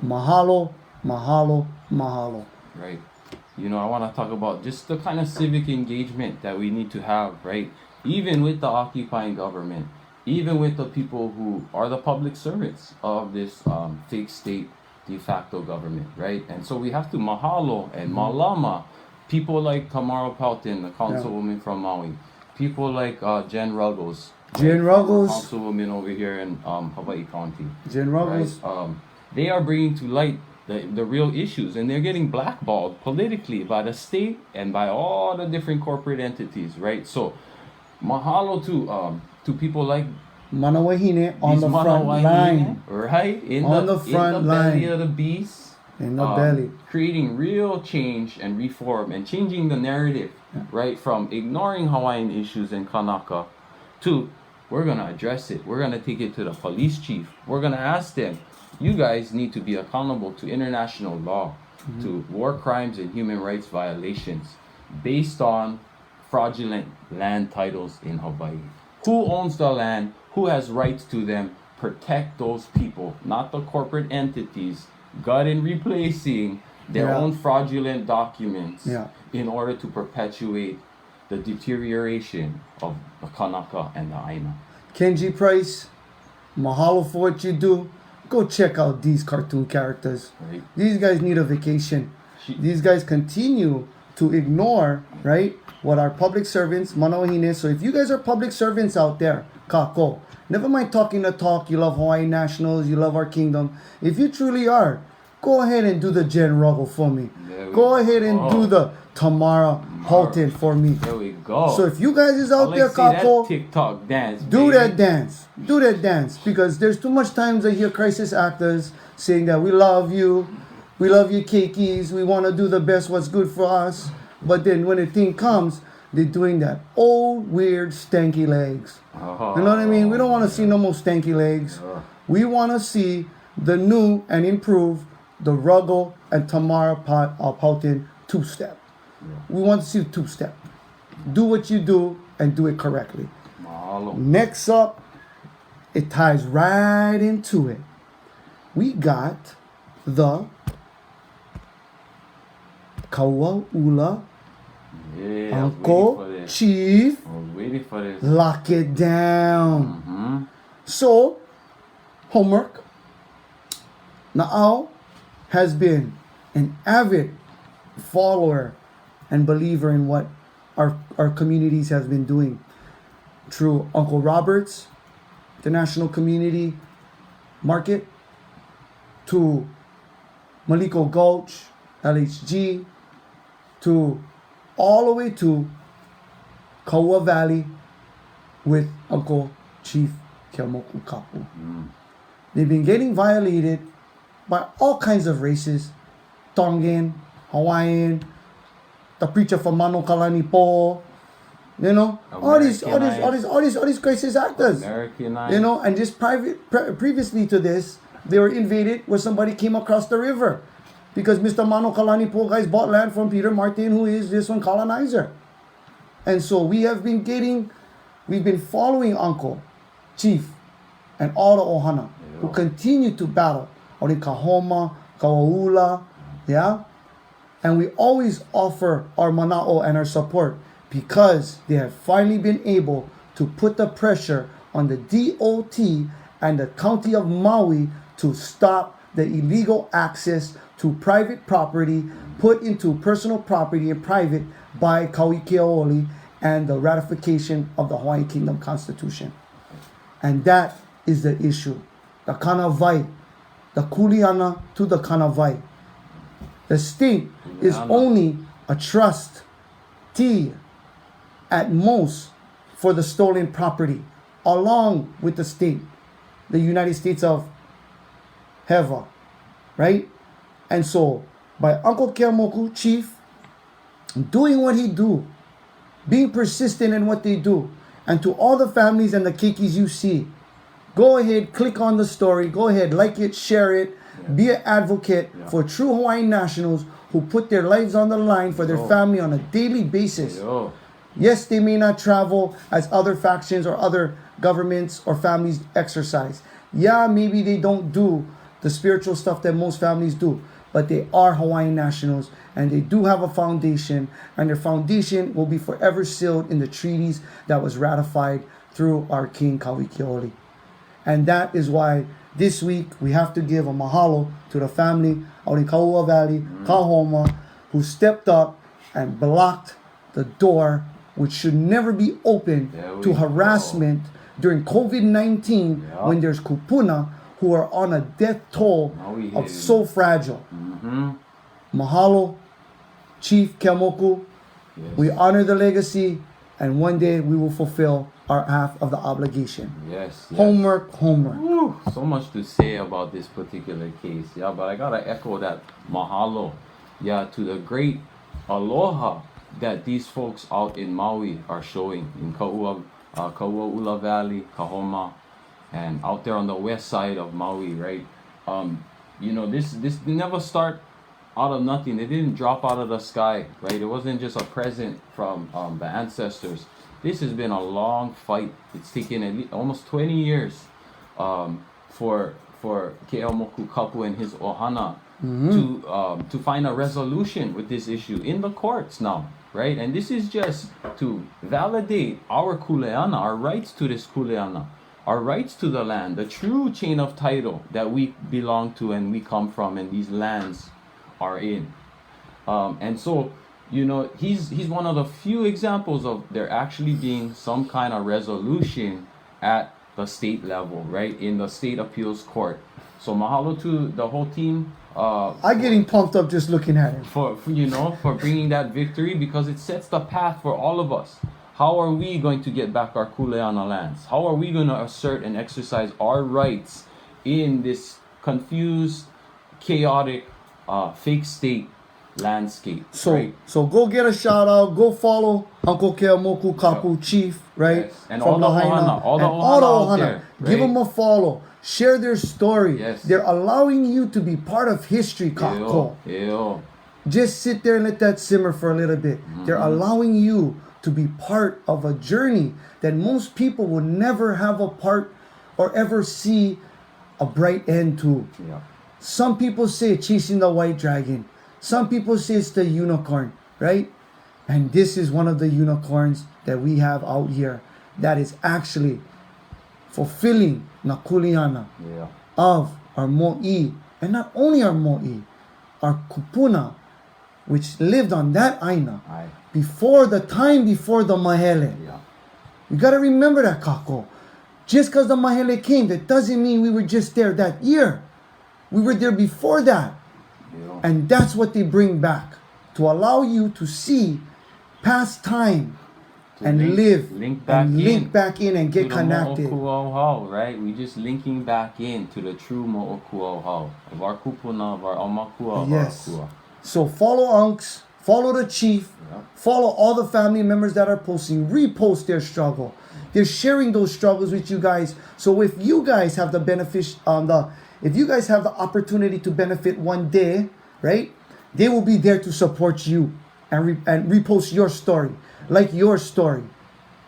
Mahalo, mahalo, mahalo. Right. You know, I want to talk about just the kind of civic engagement that we need to have, right? Even with the occupying government, even with the people who are the public servants of this fake state de facto government, right? And so we have to mahalo and malama people like Tamara Pelton, the councilwoman from Maui, people like Jen Ruggles, Jen Ruggles, councilwoman over here in Hawaii County. Jen Ruggles. Right? They are bringing to light the real issues, and they're getting blackballed politically by the state and by all the different corporate entities, right? So, mahalo to people like Manawahine on the front line. Right? In On the the front belly line. of the beast. In the belly. Creating real change and reform and changing the narrative, right? From ignoring Hawaiian issues in Kanaka to we're going to address it. We're going to take it to the police chief. We're going to ask them, you guys need to be accountable to international law, to war crimes and human rights violations based on fraudulent land titles in Hawaii. Who owns the land? Who has rights to them? Protect those people, not the corporate entities, got in replacing their own fraudulent documents in order to perpetuate the deterioration of the Kanaka and the Aina. Kenji Price, mahalo for what you do. Go check out these cartoon characters. Right. These guys need a vacation. These guys continue to ignore, right, what our public servants, manawahine. So if you guys are public servants out there, kako, never mind talking the talk, you love Hawaiian nationals, you love our kingdom. If you truly are, go ahead and do the Jen Ruggle for me. Go ahead and do the Tamara Halton for me. There we go. So if you guys is out there, kako, TikTok dance. do baby. that dance. Do that dance. Because there's too much times I hear crisis actors saying that we love you keikis, we want to do the best what's good for us. But then when the thing comes, they're doing that old, weird, stanky legs. You know what I mean? We don't want to see no more stanky legs. We want to see the new and improved, the Ruggle and Tamara Pautin two-step. We want to see the two-step. Do what you do and do it correctly. Mahalo. Next up, it ties right into it. We got the Kauaula Yeah, Uncle Chief. I was waiting for this. Lock it down. Mm-hmm. So, homework. Na'au has been an avid follower and believer in what our communities has been doing through Uncle Robert's International Community Market, to Maliko Gulch, LHG, to all the way to Kaua Valley with Uncle Chief Keamoku Kapu. They've been getting violated by all kinds of races, Tongan, Hawaiian, the preacher from Mano Kalani Po, you know, all these crisis actors, Americanized. you know, and just previously to this, they were invaded where somebody came across the river. Because Mr. Mano Kalani po guys bought land from Peter Martin, who is this one colonizer. And so we've been following Uncle, Chief, and all the Ohana who continue to battle out in Kahoma, Kauaula, yeah? And we always offer our mana'o and our support because they have finally been able to put the pressure on the DOT and the county of Maui to stop the illegal access to private property put into personal property and private by Kauikeaoli and the ratification of the Hawaiian Kingdom Constitution. And that is the issue. The kanawai, the Kuleana to the kanawai. The state is only a trustee at most for the stolen property, along with the state, the United States of Heva, right? And so, by Uncle Keamoku, Chief, doing what he do, being persistent in what they do, and to all the families and the keikis you see, go ahead, click on the story, go ahead, like it, share it, be an advocate for true Hawaiian nationals who put their lives on the line for their family on a daily basis. Yes, they may not travel as other factions or other governments or families exercise. Yeah, maybe they don't do the spiritual stuff that most families do, but they are Hawaiian nationals and they do have a foundation, and their foundation will be forever sealed in the treaties that was ratified through our King Kauikeaoli. And that is why this week we have to give a mahalo to the family out in Kaua Valley, Kahoma, who stepped up and blocked the door, which should never be open to harassment during COVID-19 when there's kupuna who are on a death toll of so fragile. Mahalo, Chief Keamoku. We honor the legacy, and one day we will fulfill our half of the obligation. Yes. Homework. Woo, so much to say about this particular case. Yeah, but I gotta echo that mahalo. Yeah, to the great aloha that these folks out in Maui are showing in Kauaula Valley, Kahoma, and out there on the west side of Maui, right? You know, this never start out of nothing. It didn't drop out of the sky, right? It wasn't just a present from the ancestors. This has been a long fight. It's taken at least almost 20 years for Keamoku Kapu and his ohana to find a resolution with this issue in the courts now, right? And this is just to validate our kuleana, our rights to this kuleana, our rights to the land, the true chain of title that we belong to and we come from and these lands are in. And so, you know, he's one of the few examples of there actually being some kind of resolution at the state level, right? In the state appeals court. So mahalo to the whole team. I'm getting pumped up just looking at it. For bringing that victory, because it sets the path for all of us. How are we going to get back our kuleana lands? How are we going to assert and exercise our rights in this confused, chaotic, fake state landscape? So go get a shout out, go follow Uncle Keamoku Kapu Chief, right? Yes. And all the ohana, all the ohana out there, right? Give them a follow, share their story. Yes. They're allowing you to be part of history, Kako. Just sit there and let that simmer for a little bit. They're allowing you to be part of a journey that most people will never have a part or ever see a bright end to. Some people say chasing the white dragon. Some people say it's the unicorn, right? And this is one of the unicorns that we have out here that is actually fulfilling na kuleana of our mo'i. And not only our mo'i, our kupuna, which lived on that aina before the mahele. You got to remember that, Kako. Just because the mahele came, that doesn't mean we were just there that year. We were there before that. And that's what they bring back, to allow you to see past time and link back in and get connected. Mo'okuauhau, right? We just linking back in to the true mo'okuauhau of our kupuna, of our aumakua, of our akua. So follow Unks, follow the Chief, follow all the family members that are posting, repost their struggle. They're sharing those struggles with you guys. So if you guys have the benefit, the if you guys have the opportunity to benefit one day, right? They will be there to support you and repost your story, like your story.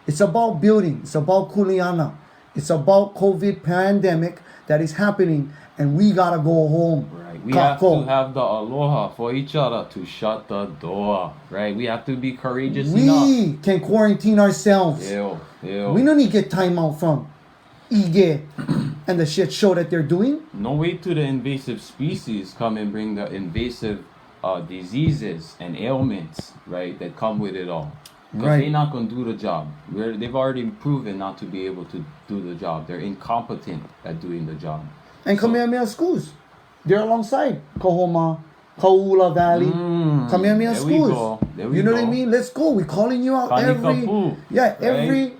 It's about building. It's about Kuleana. It's about COVID pandemic that is happening, and we gotta go home. Right. We have to have the aloha for each other to shut the door. Right. We have to be courageous enough. We can quarantine ourselves. Ew. We don't need to get time out from Ige and the shit show that they're doing. No wait till the invasive species come and bring the invasive diseases and ailments, right, that come with it all. Because Right. they're not going to do the job. They've already proven not to be able to do the job. They're incompetent at doing the job. And Kamehameha schools, they're alongside Kahoma, Kaula Valley, Kamehameha there we schools. go. There we You know what I go. mean? Let's go. We're calling you out Kanikapu,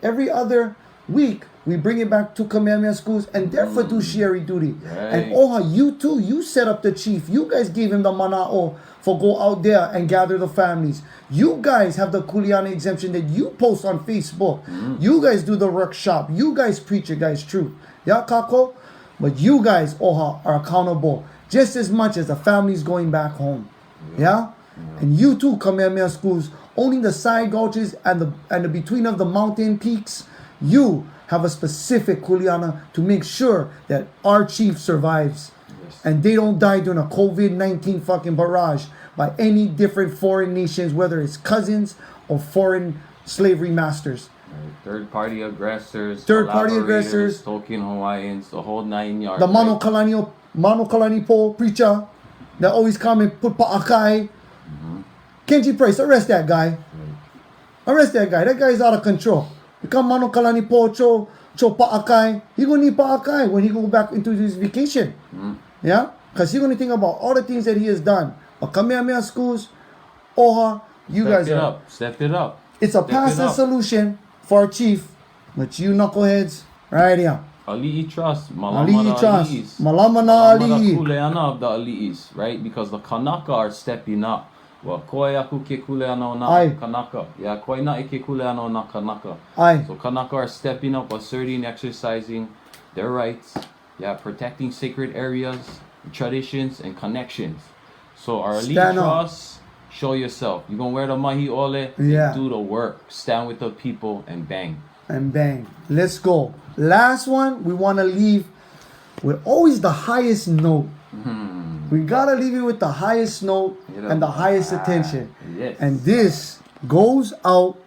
every other week. We bring it back to Kamehameha schools and their fiduciary duty. And Right. Oha, you too, you set up the chief. You guys gave him the mana'o for go out there and gather the families. You guys have the Kuleana exemption that you post on Facebook. You guys do the workshop. You guys preach your guys' truth. Yeah, Kako? But you guys, Oha, are accountable just as much as the families going back home. Yeah? And you too, Kamehameha schools, owning the side gulches and the between of the mountain peaks, you have a specific Kuleana to make sure that our chief survives. Yes. And they don't die during a COVID-19 fucking barrage by any different foreign nations, whether it's cousins or foreign slavery masters. Right. Third-party aggressors. Third-party collaborators, aggressors. Token Hawaiians, the whole 9 yards. The right? Mano Kalani Po preacher that always come and put pa'akai. Kenji Price, arrest that guy. Arrest that guy. That guy is out of control. Become Mano Kalani Po cho pa'akai. He gonna need pa'akai when he go back into his vacation. Yeah? Because he's gonna think about all the things that he has done. But Kamehameha schools, Oha, you Step guys it are. up. Step it up. It's a Step it passive up. solution for our chief. But you knuckleheads, right here. Ali'i trust. Ali'i trust. Malama Malama the ali'i. Kuleana of the Ali'is, right? Because the Kanaka are stepping up. Wa koe aku ke kuleana o na Aye. Kanaka. Ya koe na ke kuleana o na Kanaka. Aye. So Kanaka are stepping up, asserting, exercising their rights. Yeah, protecting sacred areas, traditions, and connections. So our elite Stand up. trust, show yourself. You're going to wear the mahi ole, Yeah. do the work. Stand with the people and bang. And bang. Let's go. Last one, we want to leave with always the highest note. We got to leave it with the highest note and the highest attention. Yes. And this goes out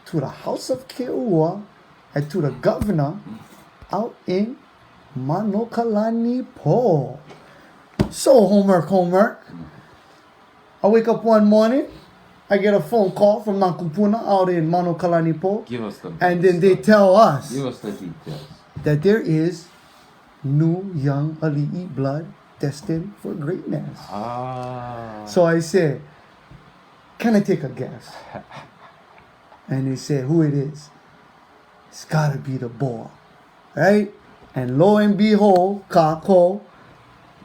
to the House of Keua and to the governor out in Manokalani Po. So, homework. I wake up one morning, I get a phone call from Nakupuna out in Manokalani Po. Give us the And then they tell us Give us the details. that there is new young Ali'i blood destined for greatness. Ah. So I said, can I take a guess? And they said, who it is? It's gotta be the boy, right? And lo and behold, Kako,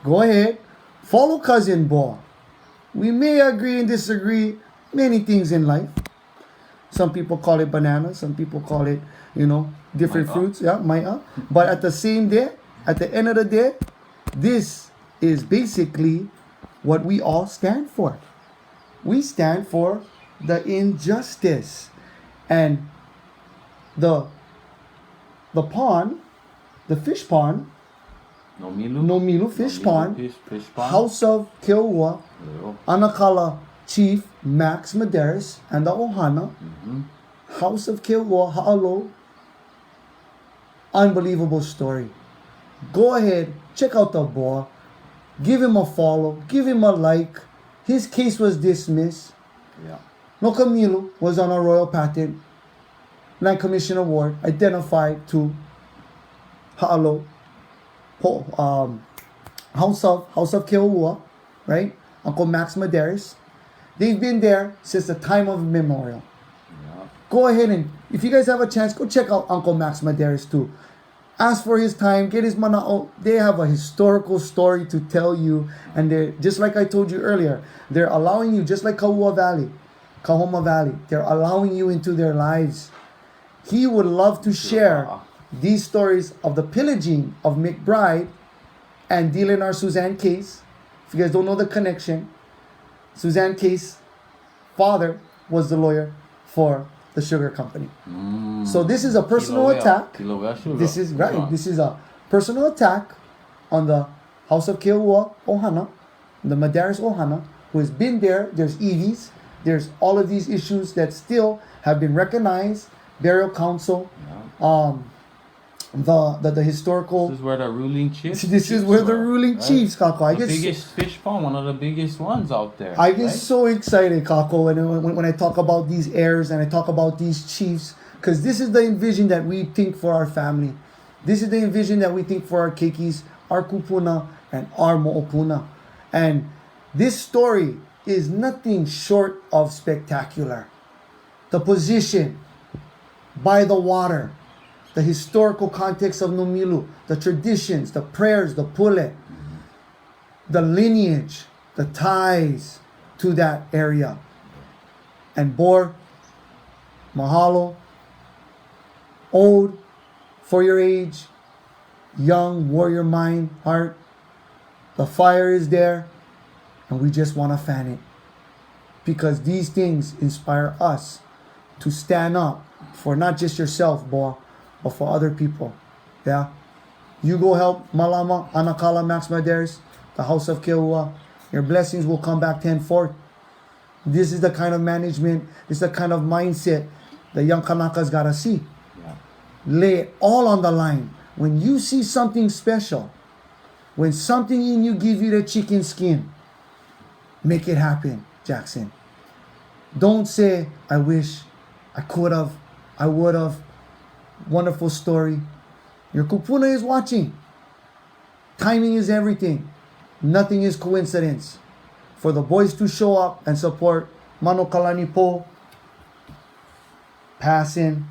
go ahead, follow cousin boy. We may agree and disagree many things in life. Some people call it banana, some people call it, different Mai'a. fruits, yeah, mai'a. But at the same day, at the end of the day, this is basically what we all stand for. We stand for the injustice and the pond, the fish pond, No milu? No Milu fish pond, Fish pond. House of Kilwa, Yo. Anakala Chief Max Medeiros and the Ohana, House of Kilwa, Ha'alo. Unbelievable story. Go ahead, check out the boy, give him a follow, give him a like. His case was dismissed. Yeah. No Camilo was on a royal patent, Land Commission Award, identified to Ha'alo, House of Keoua, right? Uncle Max Medeiros. They've been there since the time of memorial. Yeah. Go ahead and, if you guys have a chance, go check out Uncle Max Medeiros too. Ask for his time, get his mana'o. They have a historical story to tell you. And they're, just like I told you earlier, they're allowing you, just like Kahoma Valley, they're allowing you into their lives. He would love to share these stories of the pillaging of McBride and dealing our Suzanne case. If you guys don't know the connection, Suzanne case father was the lawyer for the sugar company. So this is a personal attack. This is right. This is a personal attack on the House of Keoua Ohana, the Madaris Ohana, who has been there. There's EVs. There's all of these issues that still have been recognized. Burial council, the historical. This is where the ruling chiefs. This is where the ruling chiefs, Kako. I the get biggest fish pond, one of the biggest ones out there. I get so excited, Kako, when I talk about these heirs and I talk about these chiefs, because this is the envision that we think for our family. This is the envision that we think for our keikis, our kupuna, and our mo'opuna. And this story is nothing short of spectacular. The position by the water, the historical context of Nomilu, the traditions, the prayers, the pule, the lineage, the ties to that area. And Bor, mahalo, old for your age, young warrior mind, heart. The fire is there, and we just want to fan it. Because these things inspire us to stand up for not just yourself, boy, but for other people. Yeah? You go help Malama, Anakala, Max Madaris, the House of Keoua. Your blessings will come back tenfold. This is the kind of management, this is the kind of mindset the young Kanakas gotta see. Yeah. Lay it all on the line. When you see something special, when something in you give you the chicken skin, make it happen, Jackson. Don't say, I wish, I could have, I would have. Wonderful story. Your kupuna is watching. Timing is everything. Nothing is coincidence. For the boys to show up and support Mano Kalani Po, passing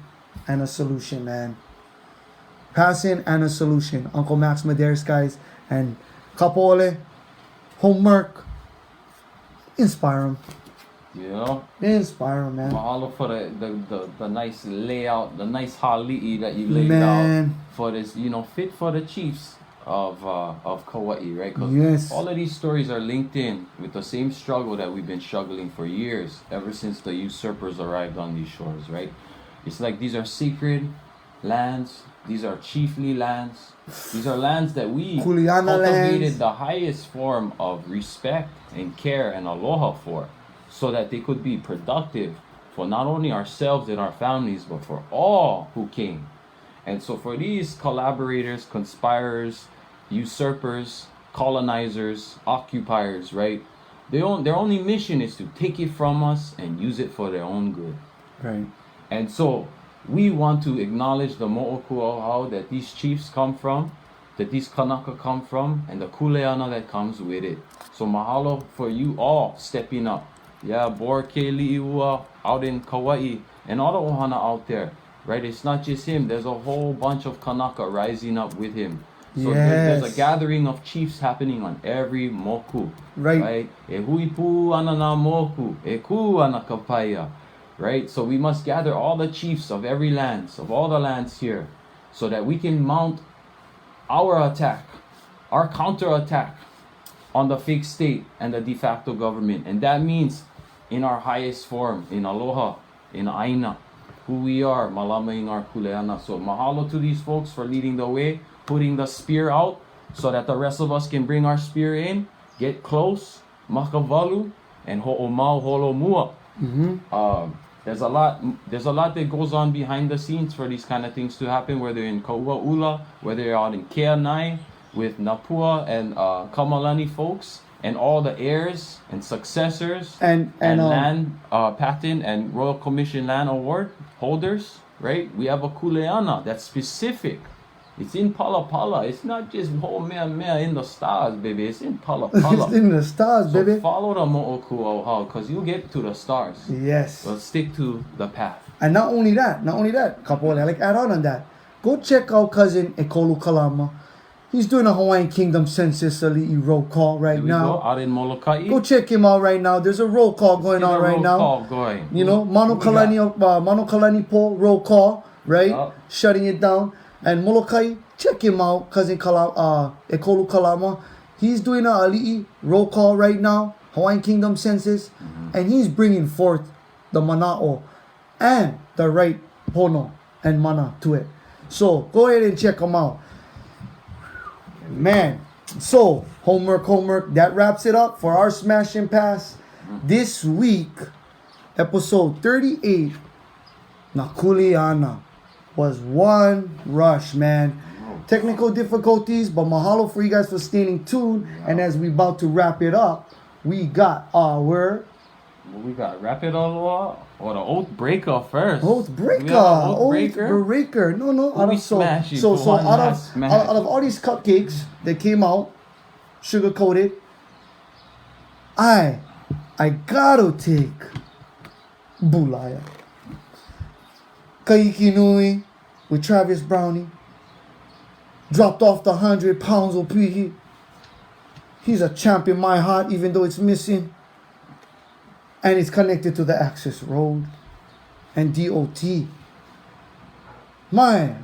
and a solution, man. Passing and a solution. Uncle Max Madaris, guys, and Kapole, homework. Inspire them. You know? Inspire them, man. Mahalo for the nice layout, the nice hali'i that you laid Man. out for this, fit for the chiefs of Kauai, right? 'Cause Yes. all of these stories are linked in with the same struggle that we've been struggling for years, ever since the usurpers arrived on these shores, right? It's like these are sacred lands, these are chiefly lands, these are lands that we Kuleana cultivated lands. the highest form of respect and care and aloha for, so that they could be productive for not only ourselves and our families, but for all who came. And so for these collaborators, conspirers, usurpers, colonizers, occupiers, right? Their only mission is to take it from us and use it for their own good. Right. And so we want to acknowledge the mo'okuauhau that these chiefs come from, that these kanaka come from, and the kuleana that comes with it. So mahalo for you all stepping up. Yeah, Bor Ke Li'iua out in Kauai and all the ohana out there, right? It's not just him. There's a whole bunch of kanaka rising up with him. So there's a gathering of chiefs happening on every moku. Right. E huipu ana na moku, e ku ana kapaya. Right? So we must gather all the chiefs of every lands, of all the lands here, so that we can mount our attack, our counterattack on the fake state and the de facto government. And that means in our highest form, in aloha, in aina, who we are, malamaing our kuleana. So mahalo to these folks for leading the way, putting the spear out so that the rest of us can bring our spear in, get close, makavalu, and ho'omau holomua. There's a lot that goes on behind the scenes for these kind of things to happen, whether in Kauaula, whether you're out in Keanai with Napua and Kamalani folks, and all the heirs and successors and land patent and Royal Commission land award holders, right? We have a kuleana that's specific. It's in Palapala. It's not just whole mea in the stars, baby. It's in Palapala. It's in the stars, So baby. follow the mo'okuauhau, because you get to the stars. Yes. But stick to the path. And not only that, Kapole, I like add on that. Go check out cousin Ekolu Kalama. He's doing a Hawaiian Kingdom census ali'i roll call right Here we now. go, out in Molokai. Go check him out right now. There's a roll call going on right now. Call going. You know, Who we got? Mano Kalani Po roll call, right? Yup. Shutting it down. And Molokai, check him out, cousin Ekolu Kalama. He's doing a ali'i roll call right now, Hawaiian Kingdom census, and he's bringing forth the mana'o and the right pono and mana to it. So go ahead and check him out. Man, so homework. That wraps it up for our Smash and Pass. This week, episode 38, na Kuleana, was one rush, man. Technical difficulties, but mahalo for you guys for staying tuned. And as we about to wrap it up, we got our Rapid Aloha or the Oath Breaker first. Oath Breaker. We have an Oath Breaker. No. Who we smash you So for one out last of smash? out of all these cupcakes that came out, sugar coated, I gotta take Bulaya. Kaiki Nui with Travis Brownie. Dropped off the 100 pounds of Piki. He's a champ in my heart, even though it's missing. And it's connected to the access road and DOT. My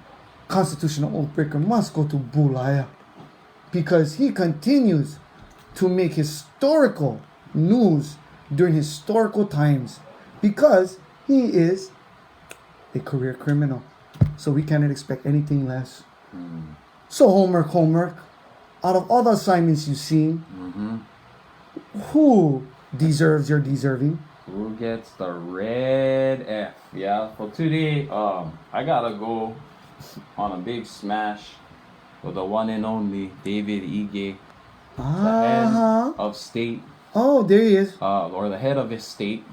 constitutional oathbreaker must go to Bulaya because he continues to make historical news during historical times because he is a career criminal. So we cannot expect anything less. So homework. Out of all the assignments you've seen, who deserves your deserving? Who gets the red F? Yeah, for today, I gotta go on a big smash with the one and only David Ige, the head of state, Oh, there he is. or the head of his state.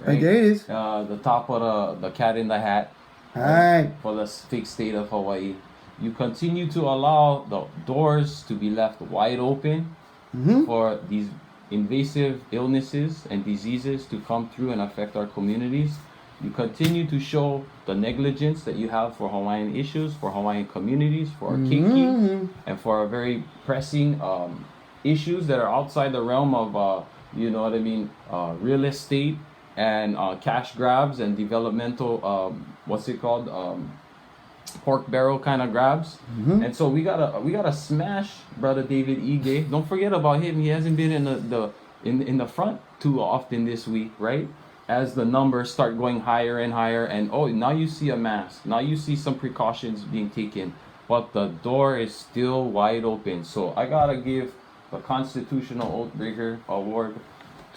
Right, there he is. The top of the cat in the hat. Alright. For the fake state of Hawaii. You continue to allow the doors to be left wide open for these invasive illnesses and diseases to come through and affect our communities. You continue to show the negligence that you have for Hawaiian issues, for Hawaiian communities, for our keiki, and for our very pressing issues that are outside the realm of, real estate and cash grabs and developmental, pork barrel kind of grabs. And so we gotta smash brother David Ige. Don't forget about him. He hasn't been in the front too often this week, right? As the numbers start going higher and higher, and now you see a mask. Now you see some precautions being taken, but the door is still wide open. So I gotta give the Constitutional Oathbreaker Award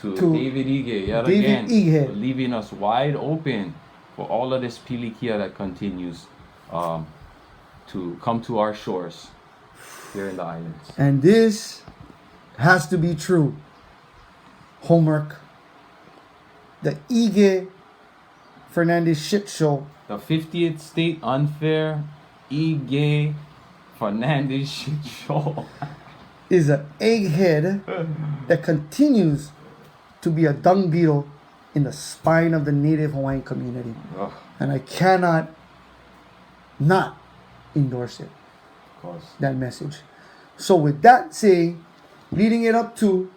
to David Ige yet David again, Ige. for leaving us wide open for all of this pilikia that continues to come to our shores here in the islands. And this has to be true. Homework. The Ige Fernandez shit show. The 50th state unfair Ige Fernandez shit show. Is an egghead that continues to be a dung beetle in the spine of the native Hawaiian community. Ugh, And I cannot not endorse it, of course. that message. So with that saying, leading it up to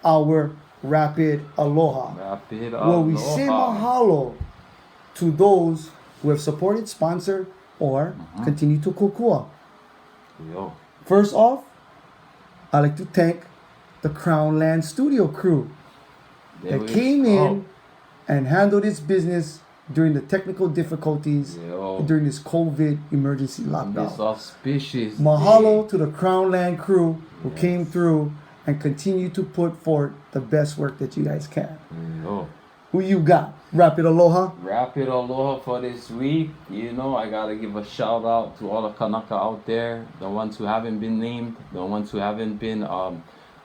our rapid aloha, Rapid where we say aloha. mahalo to those who have supported, sponsored, or continue to kokua. Yo. First off, I'd like to thank the Crown Land Studio crew There that we came go. in and handled its business during the technical difficulties Yo. during this COVID emergency This lockdown. auspicious Mahalo day. to the Crown Land crew who came through and continue to put forth the best work that you guys can. Yo. Who you got? Rapid aloha. Rapid aloha for this week. I gotta give a shout out to all the Kanaka out there, the ones who haven't been named, the ones who haven't been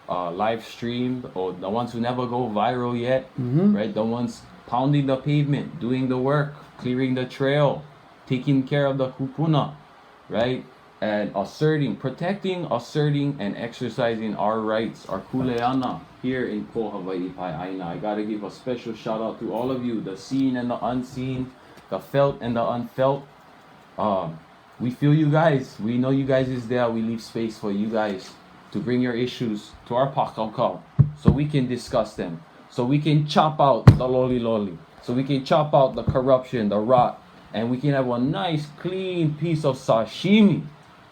live streamed, or the ones who never go viral yet, right? The ones pounding the pavement, doing the work, clearing the trail, taking care of the kupuna, right? And protecting, asserting, and exercising our rights, our kuleana here in Ko Hawaii Pai Aina. I gotta give a special shout out to all of you, the seen and the unseen, the felt and the unfelt. We feel you guys. We know you guys is there. We leave space for you guys to bring your issues to our pakaukau so we can discuss them. So we can chop out the loli, so we can chop out the corruption, the rot, And we can have a nice, clean piece of sashimi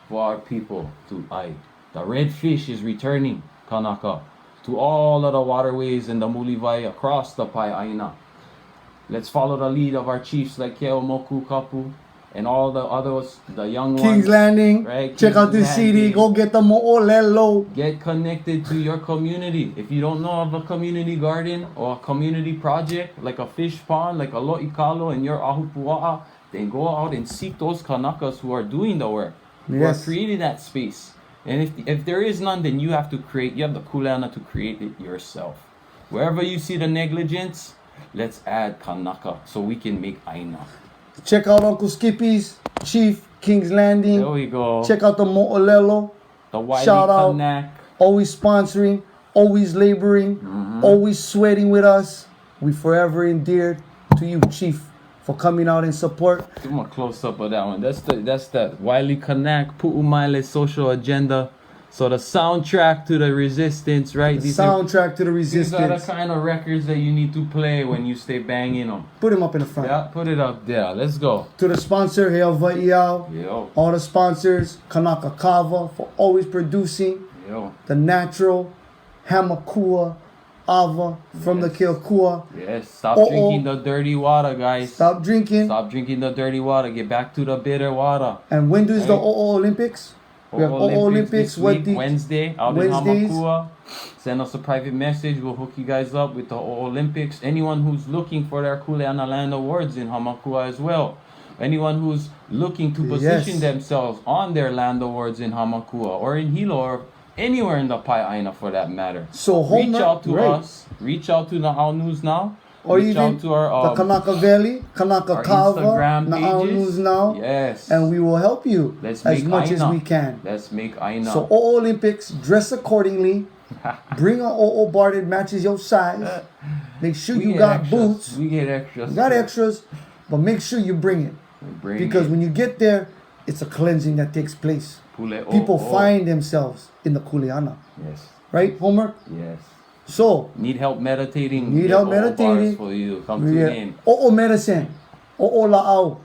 for our people to eat. The red fish is returning, Kanaka, to all of the waterways in the Mulivai across the Pai'aina. Let's follow the lead of our chiefs like Keo Moku Kapu and all the others, the young ones. King's Landing. Right? Check King's out this Landing. CD. Go get the mo'olelo. Get connected to your community. If you don't know of a community garden or a community project, like a fish pond, like a lo'ikalo in your ahupua'a, then go out and seek those Kanakas who are doing the work, who are Yes. creating that space. And if there is none, then you have to create, you have the Kuleana to create it yourself. Wherever you see the negligence, let's add Kanaka so we can make Aina. Check out Uncle Skippy's Chief King's Landing. There we go. Check out the mo'olelo. The Wiley Shout out. Kanak. Always sponsoring, always laboring, always sweating with us. We forever endeared to you, Chief, for coming out in support. Give them a close up of that one. That's the Wiley Kanak Pu'umaile social agenda. So the soundtrack to the resistance, right? The soundtrack to the These are the resistance. kind of records that you need to play when you stay banging them. Put him up in the front. Yeah, put it up there. Let's go. To the sponsor, Hail Va'iau. Yo, All the sponsors, Kanaka Kava, for always producing yo. the natural Hamakua Ava from the Keokua. Yes, stop Uh-oh. drinking the dirty water, guys. Stop drinking. Stop drinking the dirty water. Get back to the bitter water. And when does the Right. OO Olympics? We have OO Olympics. this What week, the Wednesday out Wednesdays. in Hamakua. Send us a private message. We'll hook you guys up with the OO Olympics. Anyone who's looking for their Kuleana Land Awards in Hamakua as well. Anyone who's looking to position Yes. themselves on their land awards in Hamakua or in Hilo or anywhere in the Pai'aina for that matter. So Reach homework, out to right. us. Reach out to Na'au News Now. Or Reach even out to our the Kanaka Valley, Kanaka our Kava, Instagram Na'au pages. News Now, Yes. and we will help you Let's as make much as Aina. we can. Let's make Aina. So OO Olympics, dress accordingly. Bring an OO bar that matches your size. Make sure We you get got extras. boots. We get extras. You got extras, but make sure you bring it. Bring Because it. when you get there, it's a cleansing that takes place. Pule People oh. find themselves in the Kuleana. Yes. Right, Homer? Yes. So, Need help meditating? Need We help have all meditating. bars for you. Come we tune get in. OO medicine. OO la'au.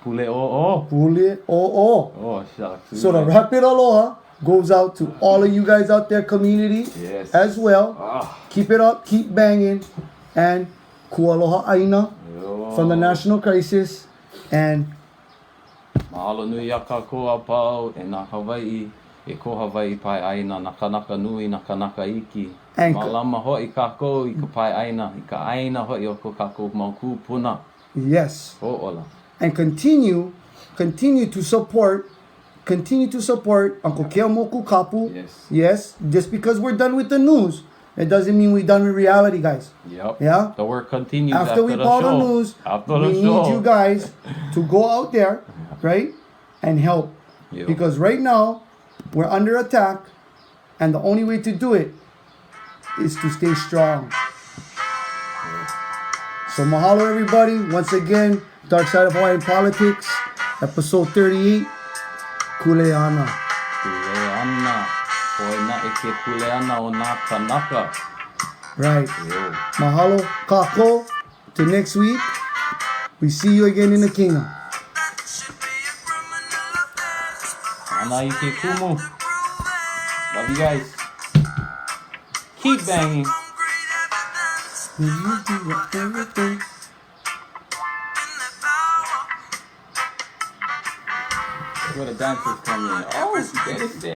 Pule oh. Puli OO. Oh, shucks. So the rapid aloha goes out to all of you guys out there, community, Yes. as well. Ah. Keep it up, keep banging, and kualoha aina Yo. from the national crisis, and Mahalo nui a ka koa pau e nā Hawaii. E ko Hawaii pai aina na kanaka nui na kanaka iki. And- Malama ho i kako i ka pai aina. I ka aina ho i o ko kako mauku puna. yes, Ho ola. and continue to support Uncle Keomoku Kapu. Yes. Yes, just because we're done with the news, it doesn't mean we're done with reality, guys. Yep. Yeah. The work continues After we the call show. the news, After we the show. need you guys to go out there, right, and help. Yep. Because right now, we're under attack, and the only way to do it is to stay strong. So mahalo everybody. Once again, Darkside of Hawaiian Politics, episode 38, Kuleana. Kuleana. Hoi na e ke kuleana o nā kanaka. Right. Yo. Mahalo, kako. Till next week, we see you again in the kingdom. Ana i ke kumu. Love you guys. Keep banging. Everything. Where the dancers come in. Oh, get it there.